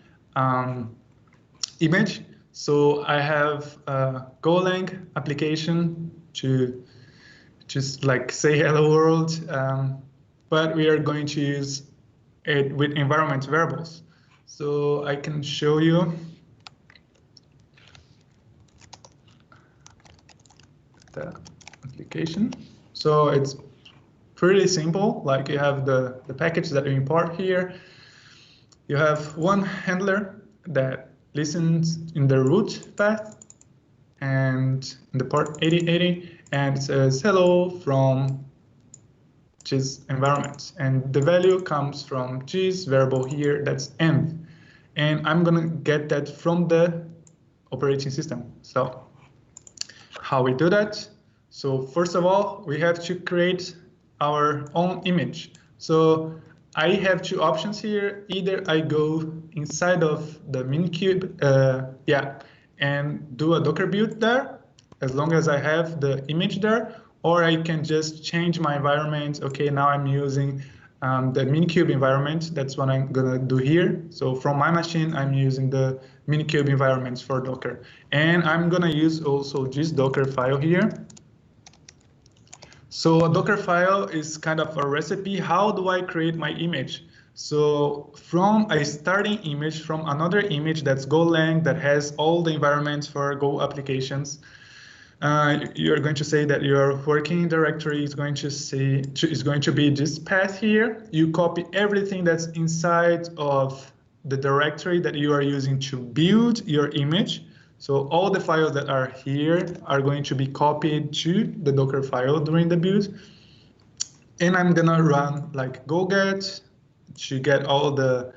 image. So I have a Golang application to just like say hello world, but we are going to use it with environment variables. So I can show you the application. So it's pretty simple. Like you have the package that you import here. You have one handler that listens in the root path and in the port 8080, and it says hello from this environment. And the value comes from this variable here, that's env. And I'm gonna get that from the operating system. So how we do that? So first of all, we have to create our own image. So I have two options here. Either I go inside of the Minikube, and do a Docker build there, as long as I have the image there, or I can just change my environment. Okay, now I'm using the Minikube environment. That's what I'm gonna do here. So from my machine, I'm using the Minikube environments for Docker. And I'm gonna use also this Docker file here. So a Docker file is kind of a recipe. How do I create my image? So from a starting image, from another image that's Golang that has all the environments for Go applications, you're going to say that your working directory is going to be this path here. You copy everything that's inside of the directory that you are using to build your image. So all the files that are here are going to be copied to the Docker file during the build. And I'm gonna run like go get to get all the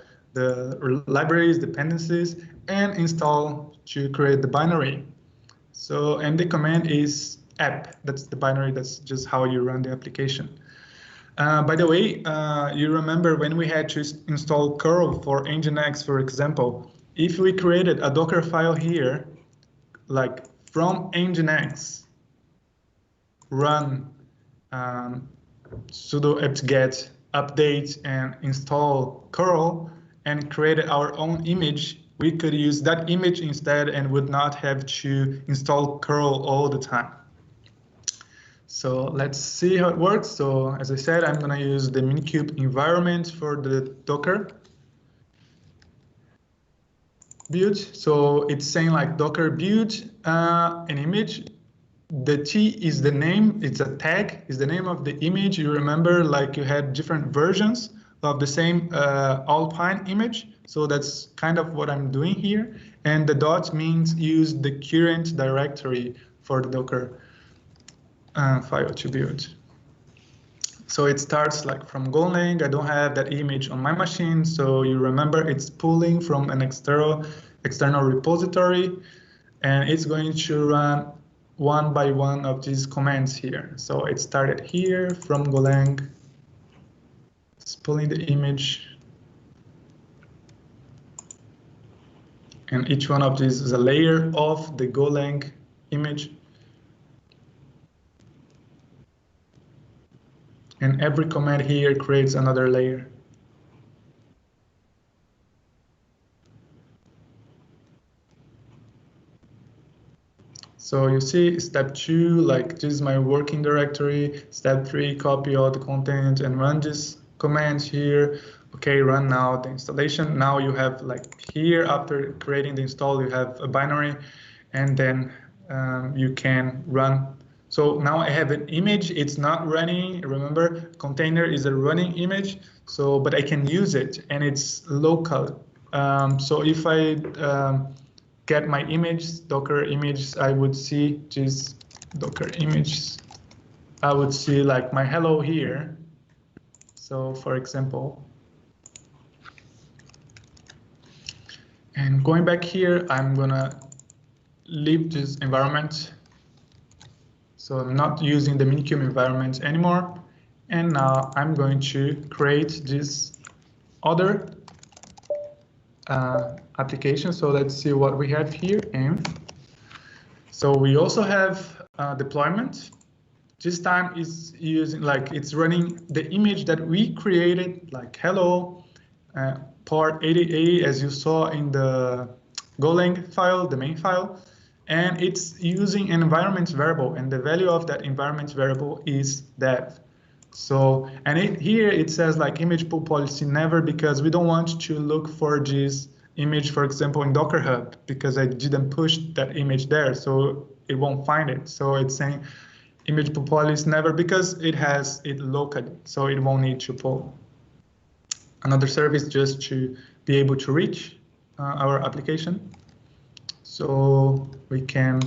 libraries, dependencies, and install to create the binary. So, and the command is app. That's the binary. That's just how you run the application. By the way, you remember when we had to install curl for Nginx, for example, if we created a Docker file here, like from Nginx, run sudo apt-get update and install curl and created our own image, we could use that image instead and would not have to install curl all the time. So let's see how it works. So as I said, I'm going to use the Minikube environment for the Docker build. So it's saying like Docker build an image. The T is the name, it's a tag, is the name of the image. You remember like you had different versions of the same Alpine image. So that's kind of what I'm doing here. And the dot means use the current directory for the Docker file to build. So it starts like from Golang. I don't have that image on my machine. So you remember it's pulling from an external repository, and it's going to run one by one of these commands here. So it started here from Golang. It's pulling the image. And each one of these is a layer of the Golang image. And every command here creates another layer. So you see step 2, like this is my working directory. Step 3, copy all the content and run these commands here. Okay, run now the installation. Now you have like here, after creating the install, you have a binary, and then you can run. So now I have an image, it's not running. Remember, container is a running image, so but I can use it and it's local. So if I get my image, Docker image, I would see this Docker images. I would see like my hello here. So for example, and going back here, I'm gonna leave this environment. So I'm not using the Minikube environment anymore. And now I'm going to create this other application. So let's see what we have here. And so we also have deployment. This time is using like it's running the image that we created, like hello, port 8080, as you saw in the Golang file, the main file. And it's using an environment variable, and the value of that environment variable is dev. So, and here it says like image pull policy never, because we don't want to look for this image, for example, in Docker Hub, because I didn't push that image there, so it won't find it. So it's saying image pull policy never, because it has it locally, so it won't need to pull. Another service just to be able to reach our application. So we can,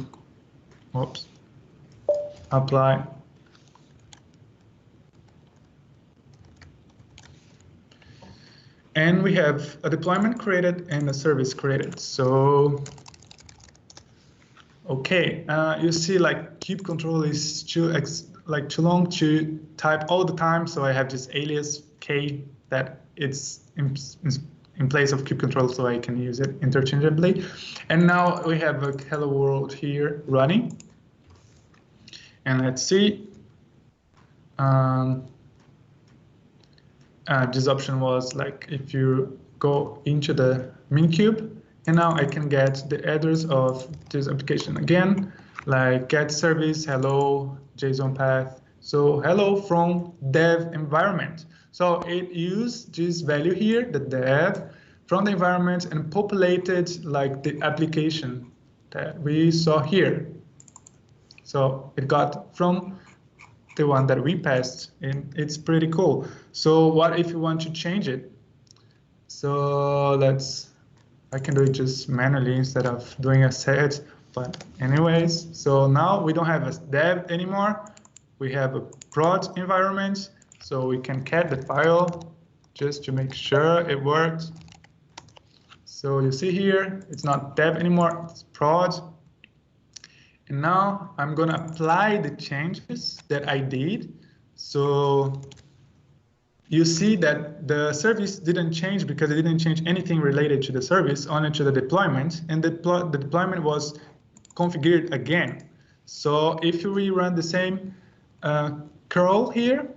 apply. And we have a deployment created and a service created. So, okay, you see like kube control is like too long to type all the time, so I have this alias k that it's in place of kubectl, so I can use it interchangeably. And now we have a hello world here running. And let's see. This option was like if you go into the minikube, and now I can get the address of this application again, like get service, hello, JSON path. So hello from dev environment. So it used this value here, the dev, from the environment and populated like the application that we saw here. So it got from the one that we passed, and it's pretty cool. So what if you want to change it? So I can do it just manually instead of doing a set, but anyways, so now we don't have a dev anymore. We have a prod environment, so we can cat the file just to make sure it works. So you see here, it's not dev anymore, it's prod. And now I'm gonna apply the changes that I did. So you see that the service didn't change because it didn't change anything related to the service, only to the deployment, and the deployment was configured again. So if we run the same curl here,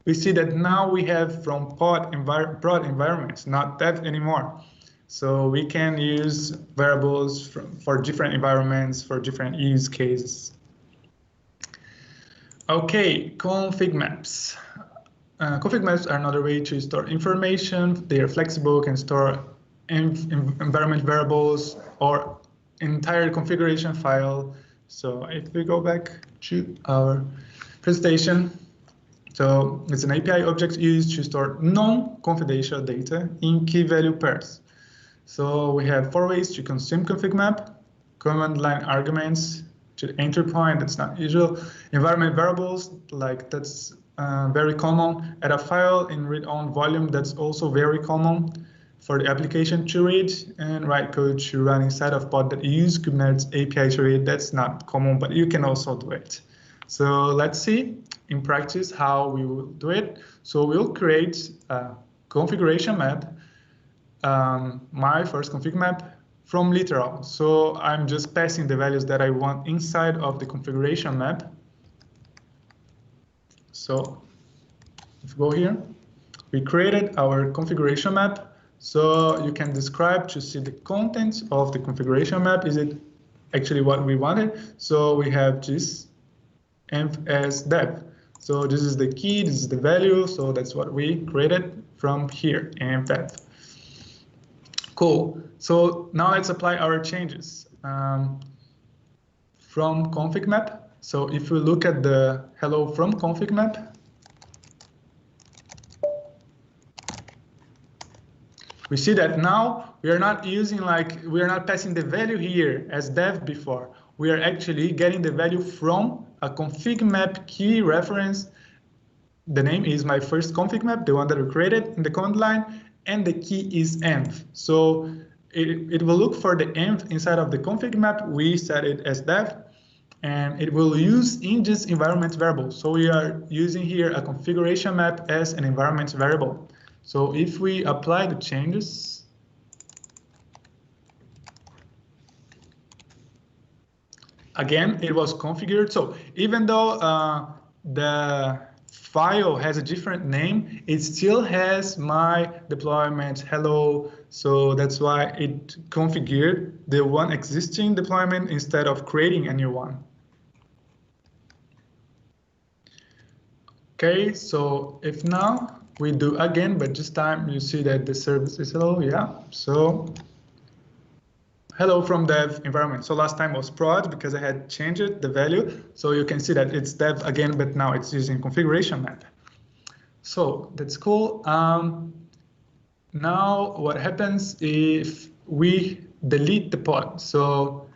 we see that now we have from prod environments, not dev anymore. So we can use variables for different environments, for different use cases. Okay, config maps. Config maps are another way to store information. They are flexible, can store environment variables or entire configuration file. So if we go back to our presentation, so it's an API object used to store non-confidential data in key value pairs. So we have 4 ways to consume config map: command line arguments to the entry point, that's not usual; environment variables, like that's very common; add a file in read-on volume, that's also very common for the application to read; and write code to run inside of pod that use Kubernetes API to read, that's not common, but you can also do it. So let's see in practice how we will do it. So we'll create a configuration map, my first config map from literal. So I'm just passing the values that I want inside of the configuration map. So if we go here, we created our configuration map. So you can describe to see the contents of the configuration map. Is it actually what we wanted? So we have this env as dev. So this is the key, this is the value. So that's what we created from here, env dev. Cool. So now let's apply our changes from config map. So if we look at the hello from config map, we see that now we are not using we are not passing the value here as dev before. We are actually getting the value from a config map key reference. The name is my first config map, the one that we created in the command line, and the key is env. So it will look for the env inside of the config map. We set it as dev, and it will use in this environment variable. So we are using here a configuration map as an environment variable. So if we apply the changes, again, it was configured. So even though the file has a different name, it still has my deployment hello. So that's why it configured the one existing deployment instead of creating a new one. Okay, so if now we do again, but this time you see that the service is hello, yeah. So hello from dev environment. So last time was prod because I had changed the value. So you can see that it's dev again, but now it's using configuration map. So that's cool. Now what happens if we delete the pod? So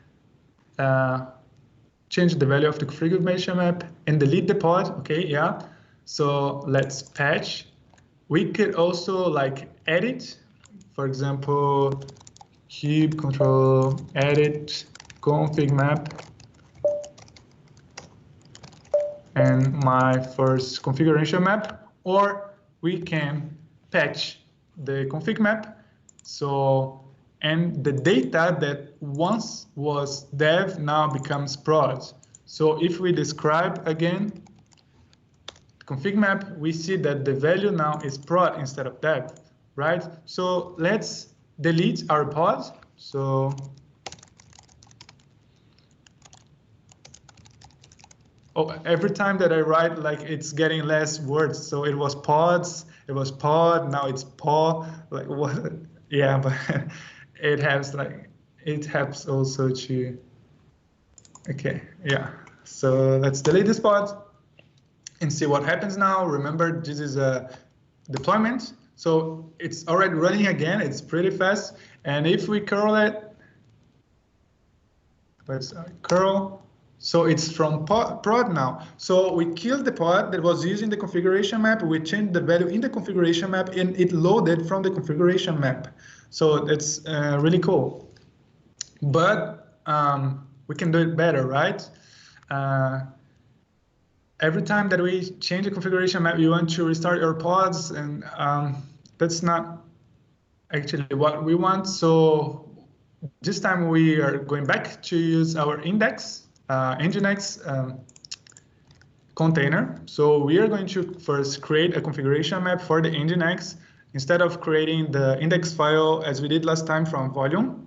change the value of the configuration map and delete the pod. Okay, yeah. So let's patch. We could also edit, for example, kube control edit config map. and my first configuration map, or we can patch the config map. So, and the data that once was dev now becomes prod. So if we describe again the config map, we see that the value now is prod instead of dev, right? So let's delete our pod. So every time that I write, like, it's getting less words. So it was pods, it was pod, now it's paw. Like, what? Yeah, but it helps also to. Okay, yeah. So let's delete this pod and see what happens now. Remember, this is a deployment, so it's already running again. It's pretty fast. And if we curl it, let's curl. So it's from prod now. So we killed the pod that was using the configuration map. We changed the value in the configuration map, and it loaded from the configuration map. So that's really cool. But we can do it better, right? Every time that we change the configuration map, you want to restart your pods, and that's not actually what we want. So this time we are going back to use our index. Nginx container. So we are going to first create a configuration map for the Nginx instead of creating the index file as we did last time from volume.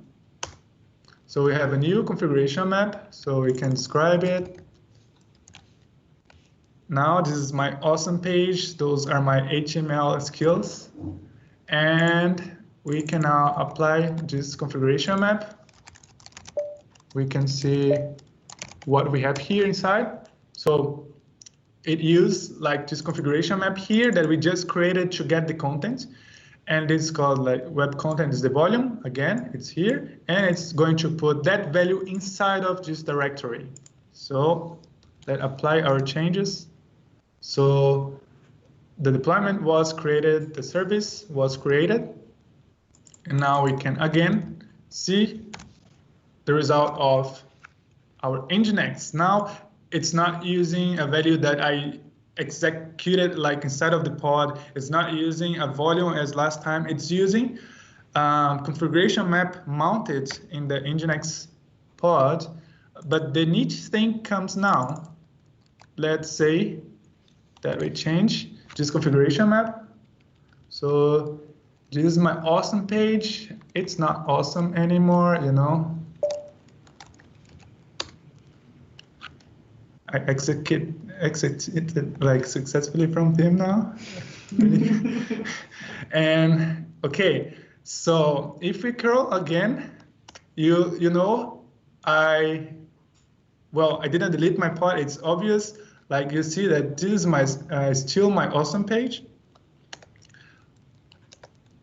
So we have a new configuration map, so we can describe it. Now this is my awesome page. Those are my HTML skills. And we can now apply this configuration map. We can see what we have here inside. So it used like this configuration map here that we just created to get the content. And it's called like web content is the volume. Again, it's here. And it's going to put that value inside of this directory. So let's apply our changes. So the deployment was created, the service was created. And now we can again see the result of our Nginx. Now it's not using a value that I executed like inside of the pod. It's not using a volume as last time. It's using configuration map mounted in the Nginx pod. But the neat thing comes now. Let's say that we change this configuration map. So this is my awesome page. It's not awesome anymore, you know. I exited like successfully from him now. And okay, so if we curl again, you know, I didn't delete my pod. It's obvious. Like you see that this is my still my awesome page.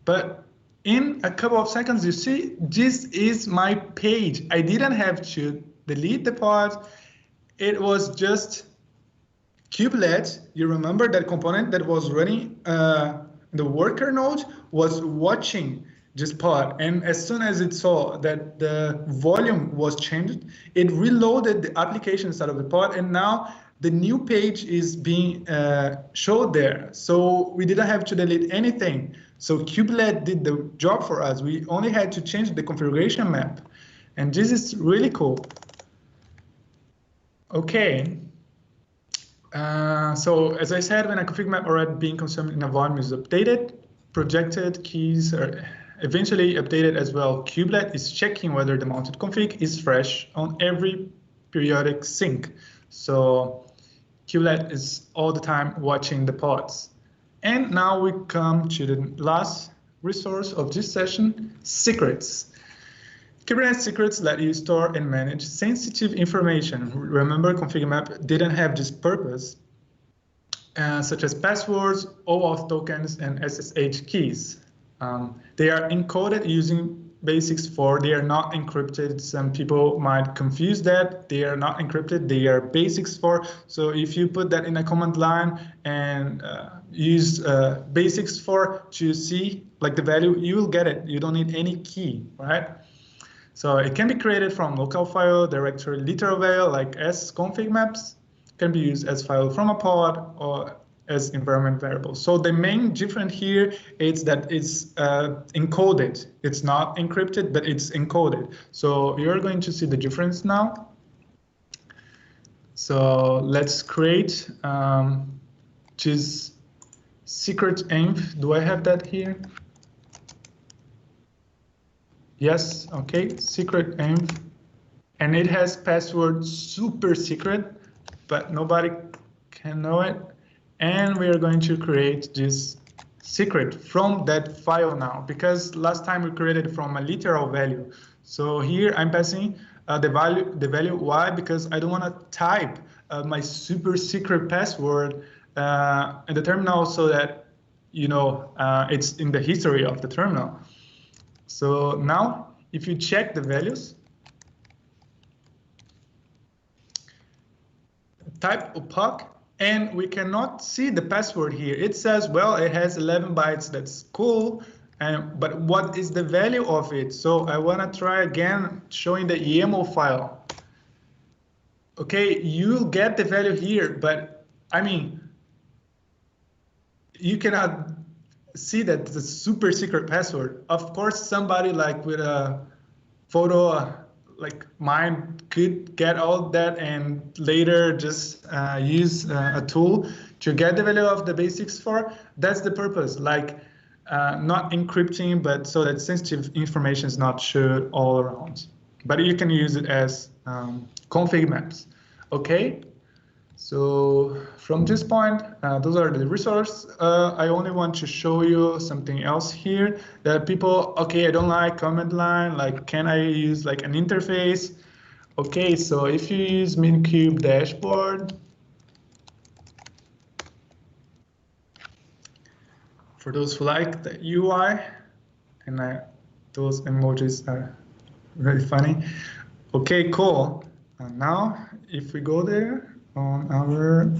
But in a couple of seconds, you see this is my page. I didn't have to delete the pod. It was just kubelet. You remember that component that was running the worker node was watching this pod. And as soon as it saw that the volume was changed, it reloaded the application inside of the pod. And now the new page is being showed there. So we didn't have to delete anything. So kubelet did the job for us. We only had to change the configuration map. And this is really cool. Okay, so as I said, when a config map already being consumed in a volume is updated, projected keys are eventually updated as well. Kubelet is checking whether the mounted config is fresh on every periodic sync. So kubelet is all the time watching the pods. And now we come to the last resource of this session, secrets. Kubernetes secrets let you store and manage sensitive information. Remember, config map didn't have this purpose, such as passwords, OAuth tokens, and SSH keys. They are encoded using basics4. They are not encrypted. Some people might confuse that. They are not encrypted. They are basics4. So if you put that in a command line and use basics4 to see like the value, you will get it. You don't need any key, right? So it can be created from local file, directory, literal value like sconfig maps. can be used as file from a pod or as environment variable. So the main difference here is that it's encoded. It's not encrypted, but it's encoded. So you're going to see the difference now. So let's create this secret env. Do I have that here? Yes, okay, secret env. And it has password super secret, but nobody can know it. And we are going to create this secret from that file now, because last time we created from a literal value. So here I'm passing the value. Why? Because I don't want to type my super secret password in the terminal so that, you know, it's in the history of the terminal. So now if you check the values, type opaque, and we cannot see the password here. It says, well, it has 11 bytes. That's cool. But what is the value of it? So I want to try again showing the YAML file. Okay, you'll get the value here, but I mean, you cannot see that the super secret password. Of course, somebody like with a photo like mine could get all that and later just use a tool to get the value of the base64. That's the purpose, like not encrypting, but so that sensitive information is not shared all around. But you can use it as config maps. Okay, so from this point, those are the resources. I only want to show you something else here that people, okay, I don't like command line, like can I use like an interface? Okay, so if you use Minikube dashboard, for those who like the UI, and those emojis are really funny. Okay, cool. And now if we go there, on our,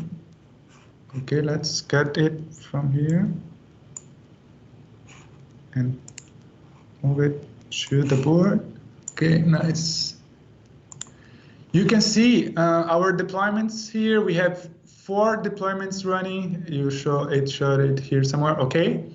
okay, let's get it from here and move it to the board. Okay, nice. You can see our deployments here. We have 4 deployments running. It showed it here somewhere. Okay,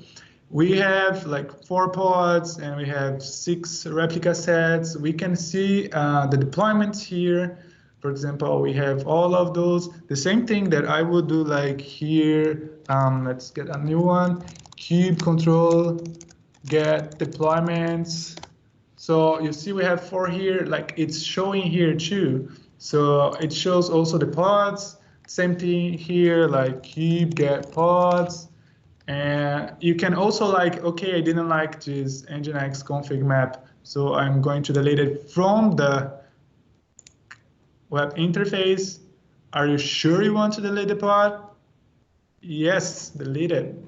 we have like 4 pods and we have 6 replica sets. We can see the deployments here. For example, we have all of those. The same thing that I would do like here. Let's get a new one. Kube control, get deployments. So you see we have 4 here, like it's showing here too. So it shows also the pods. Same thing here, like kube, get pods. And you can also like, okay, I didn't like this nginx config map, so I'm going to delete it from the web interface. Are you sure you want to delete the pod? Yes, delete it.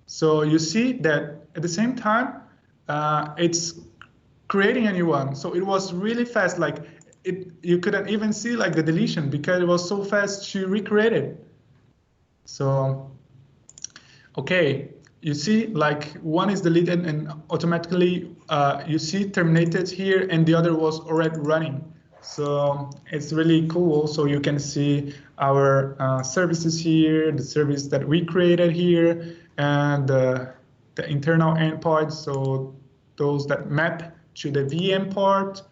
So you see that at the same time, it's creating a new one. So it was really fast. Like you couldn't even see like the deletion because it was so fast to recreate it. So, okay, you see like one is deleted and automatically you see terminated here and the other was already running. So it's really cool. So you can see our services here, the service that we created here, and the internal endpoints. So those that map to the VM part,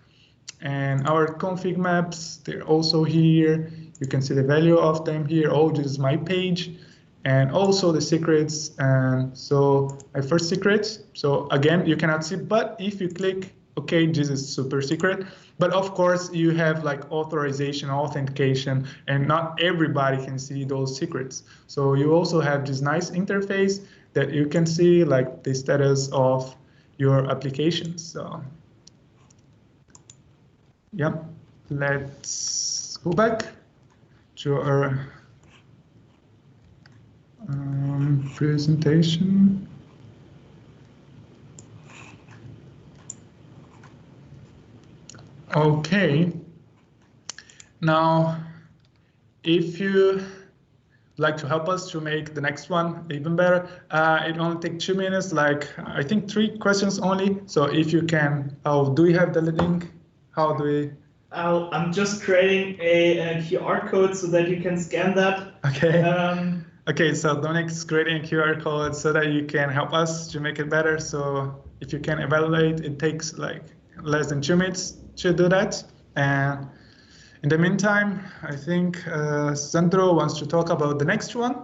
and our config maps, they're also here. You can see the value of them here. Oh, this is my page. And also the secrets. And so my first secret. So again, you cannot see, but if you click, okay, this is super secret. But of course, you have like authorization, authentication, and not everybody can see those secrets. So you also have this nice interface that you can see like the status of your applications. So, yeah, let's go back to our presentation. Okay, now if you like to help us to make the next one even better, it only takes 2 minutes, like I think 3 questions only. So if you can, do we have the link? How do we
I'm just creating a QR code so that you can scan that.
Okay. Okay, so Dominic's creating a QR code so that you can help us to make it better. So if you can evaluate, it takes like less than 2 minutes to do that. And in the meantime, I think Sandro wants to talk about the next one,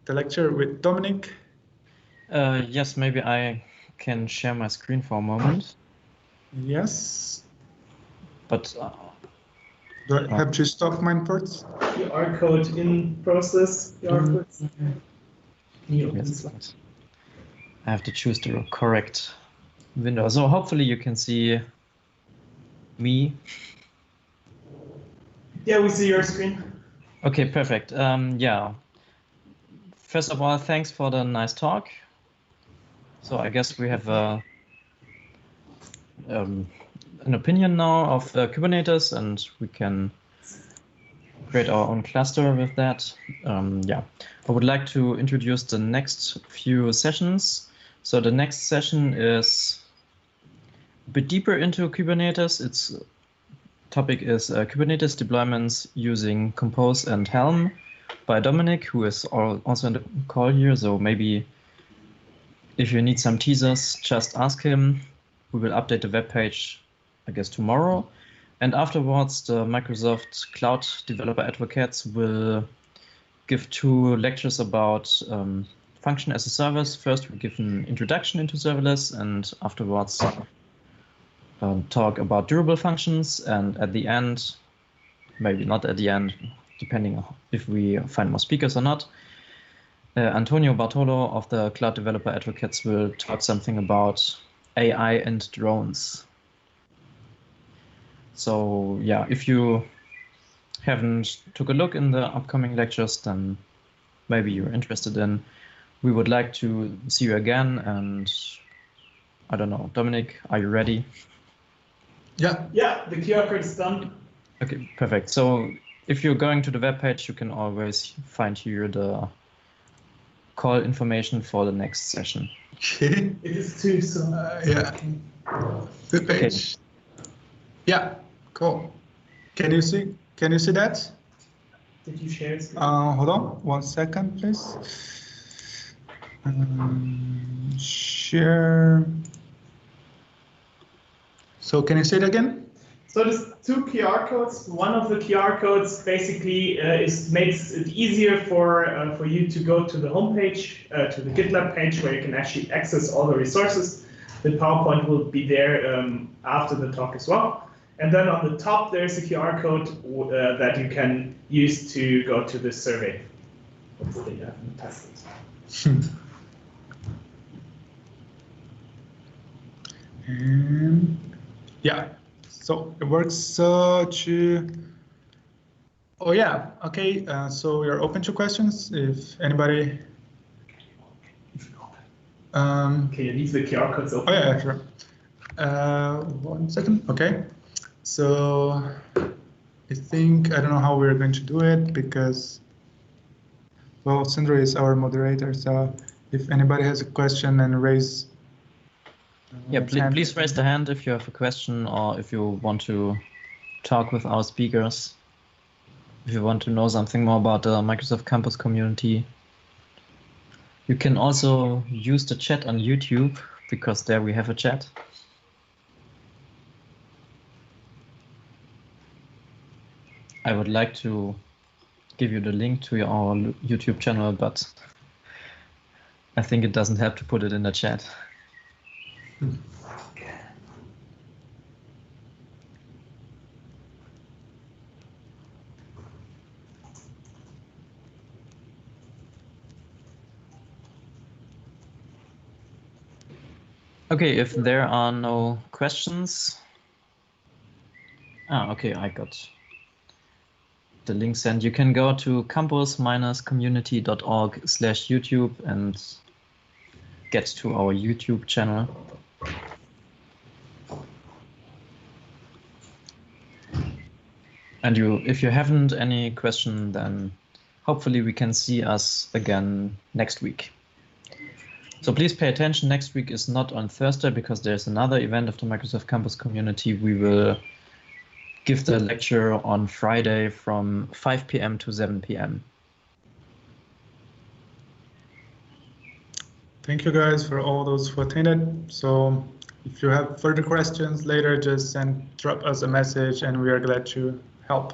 the lecture with Dominic.
Yes, maybe I can share my screen for a moment.
Yes.
But
do I have to stop my imports?
QR code in process. QR codes.
Yes, I have to choose the correct window. So hopefully you can see me.
Yeah, we see your screen.
Okay, perfect. Yeah. First of all, thanks for the nice talk. So I guess we have an opinion now of Kubernetes, and we can create our own cluster with that. Yeah, I would like to introduce the next few sessions. So the next session is a bit deeper into Kubernetes. Its topic is Kubernetes deployments using Compose and Helm by Dominic, who is also in the call here. So maybe if you need some teasers, just ask him. We will update the web page, I guess, tomorrow. And afterwards, the Microsoft Cloud Developer Advocates will give 2 lectures about function as a service. First, we give an introduction into serverless, and afterwards talk about durable functions. And at the end, maybe not at the end, depending on if we find more speakers or not, Antonio Bartolo of the Cloud Developer Advocates will talk something about AI and drones. So yeah, if you haven't took a look in the upcoming lectures, then maybe you're interested in. We would like to see you again, and I don't know, Dominic, are you ready?
Yeah. Yeah, the QR code is done.
Okay, perfect. So if you're going to the web page, you can always find here the call information for the next session.
Okay.
It is too, so
yeah. The page. Okay. Yeah, cool. Can you see that?
Did you share it?
Hold on 1 second, please. Share. So can you say it again?
So there's 2 QR codes. One of the QR codes basically makes it easier for you to go to the homepage, to the GitLab page, where you can actually access all the resources. The PowerPoint will be there after the talk as well. And then on the top, there's a QR code that you can use to go to the survey. Hopefully, I haven't tested.
And yeah, so it works to. Oh yeah, okay. So we are open to questions. If anybody.
Can you leave the QR codes open?
Oh yeah, sure. 1 second. Okay. So I think I don't know how we're going to do it because, well, Sandra is our moderator. So if anybody has a question and raise.
Yeah, please raise the hand if you have a question or if you want to talk with our speakers. If you want to know something more about the Microsoft Campus community. You can also use the chat on YouTube because there we have a chat. I would like to give you the link to our YouTube channel, but I think it doesn't help to put it in the chat. Okay, if there are no questions. Okay, I got the link sent. You can go to campus-community.org/YouTube and get to our YouTube channel. And if you haven't any question, then hopefully we can see us again next week. So please pay attention. Next week is not on Thursday because there's another event of the Microsoft Campus community. We will give the lecture on Friday from 5 p.m. to 7 p.m.
Thank you guys for all those who attended. So if you have further questions later, just drop us a message and we are glad to help.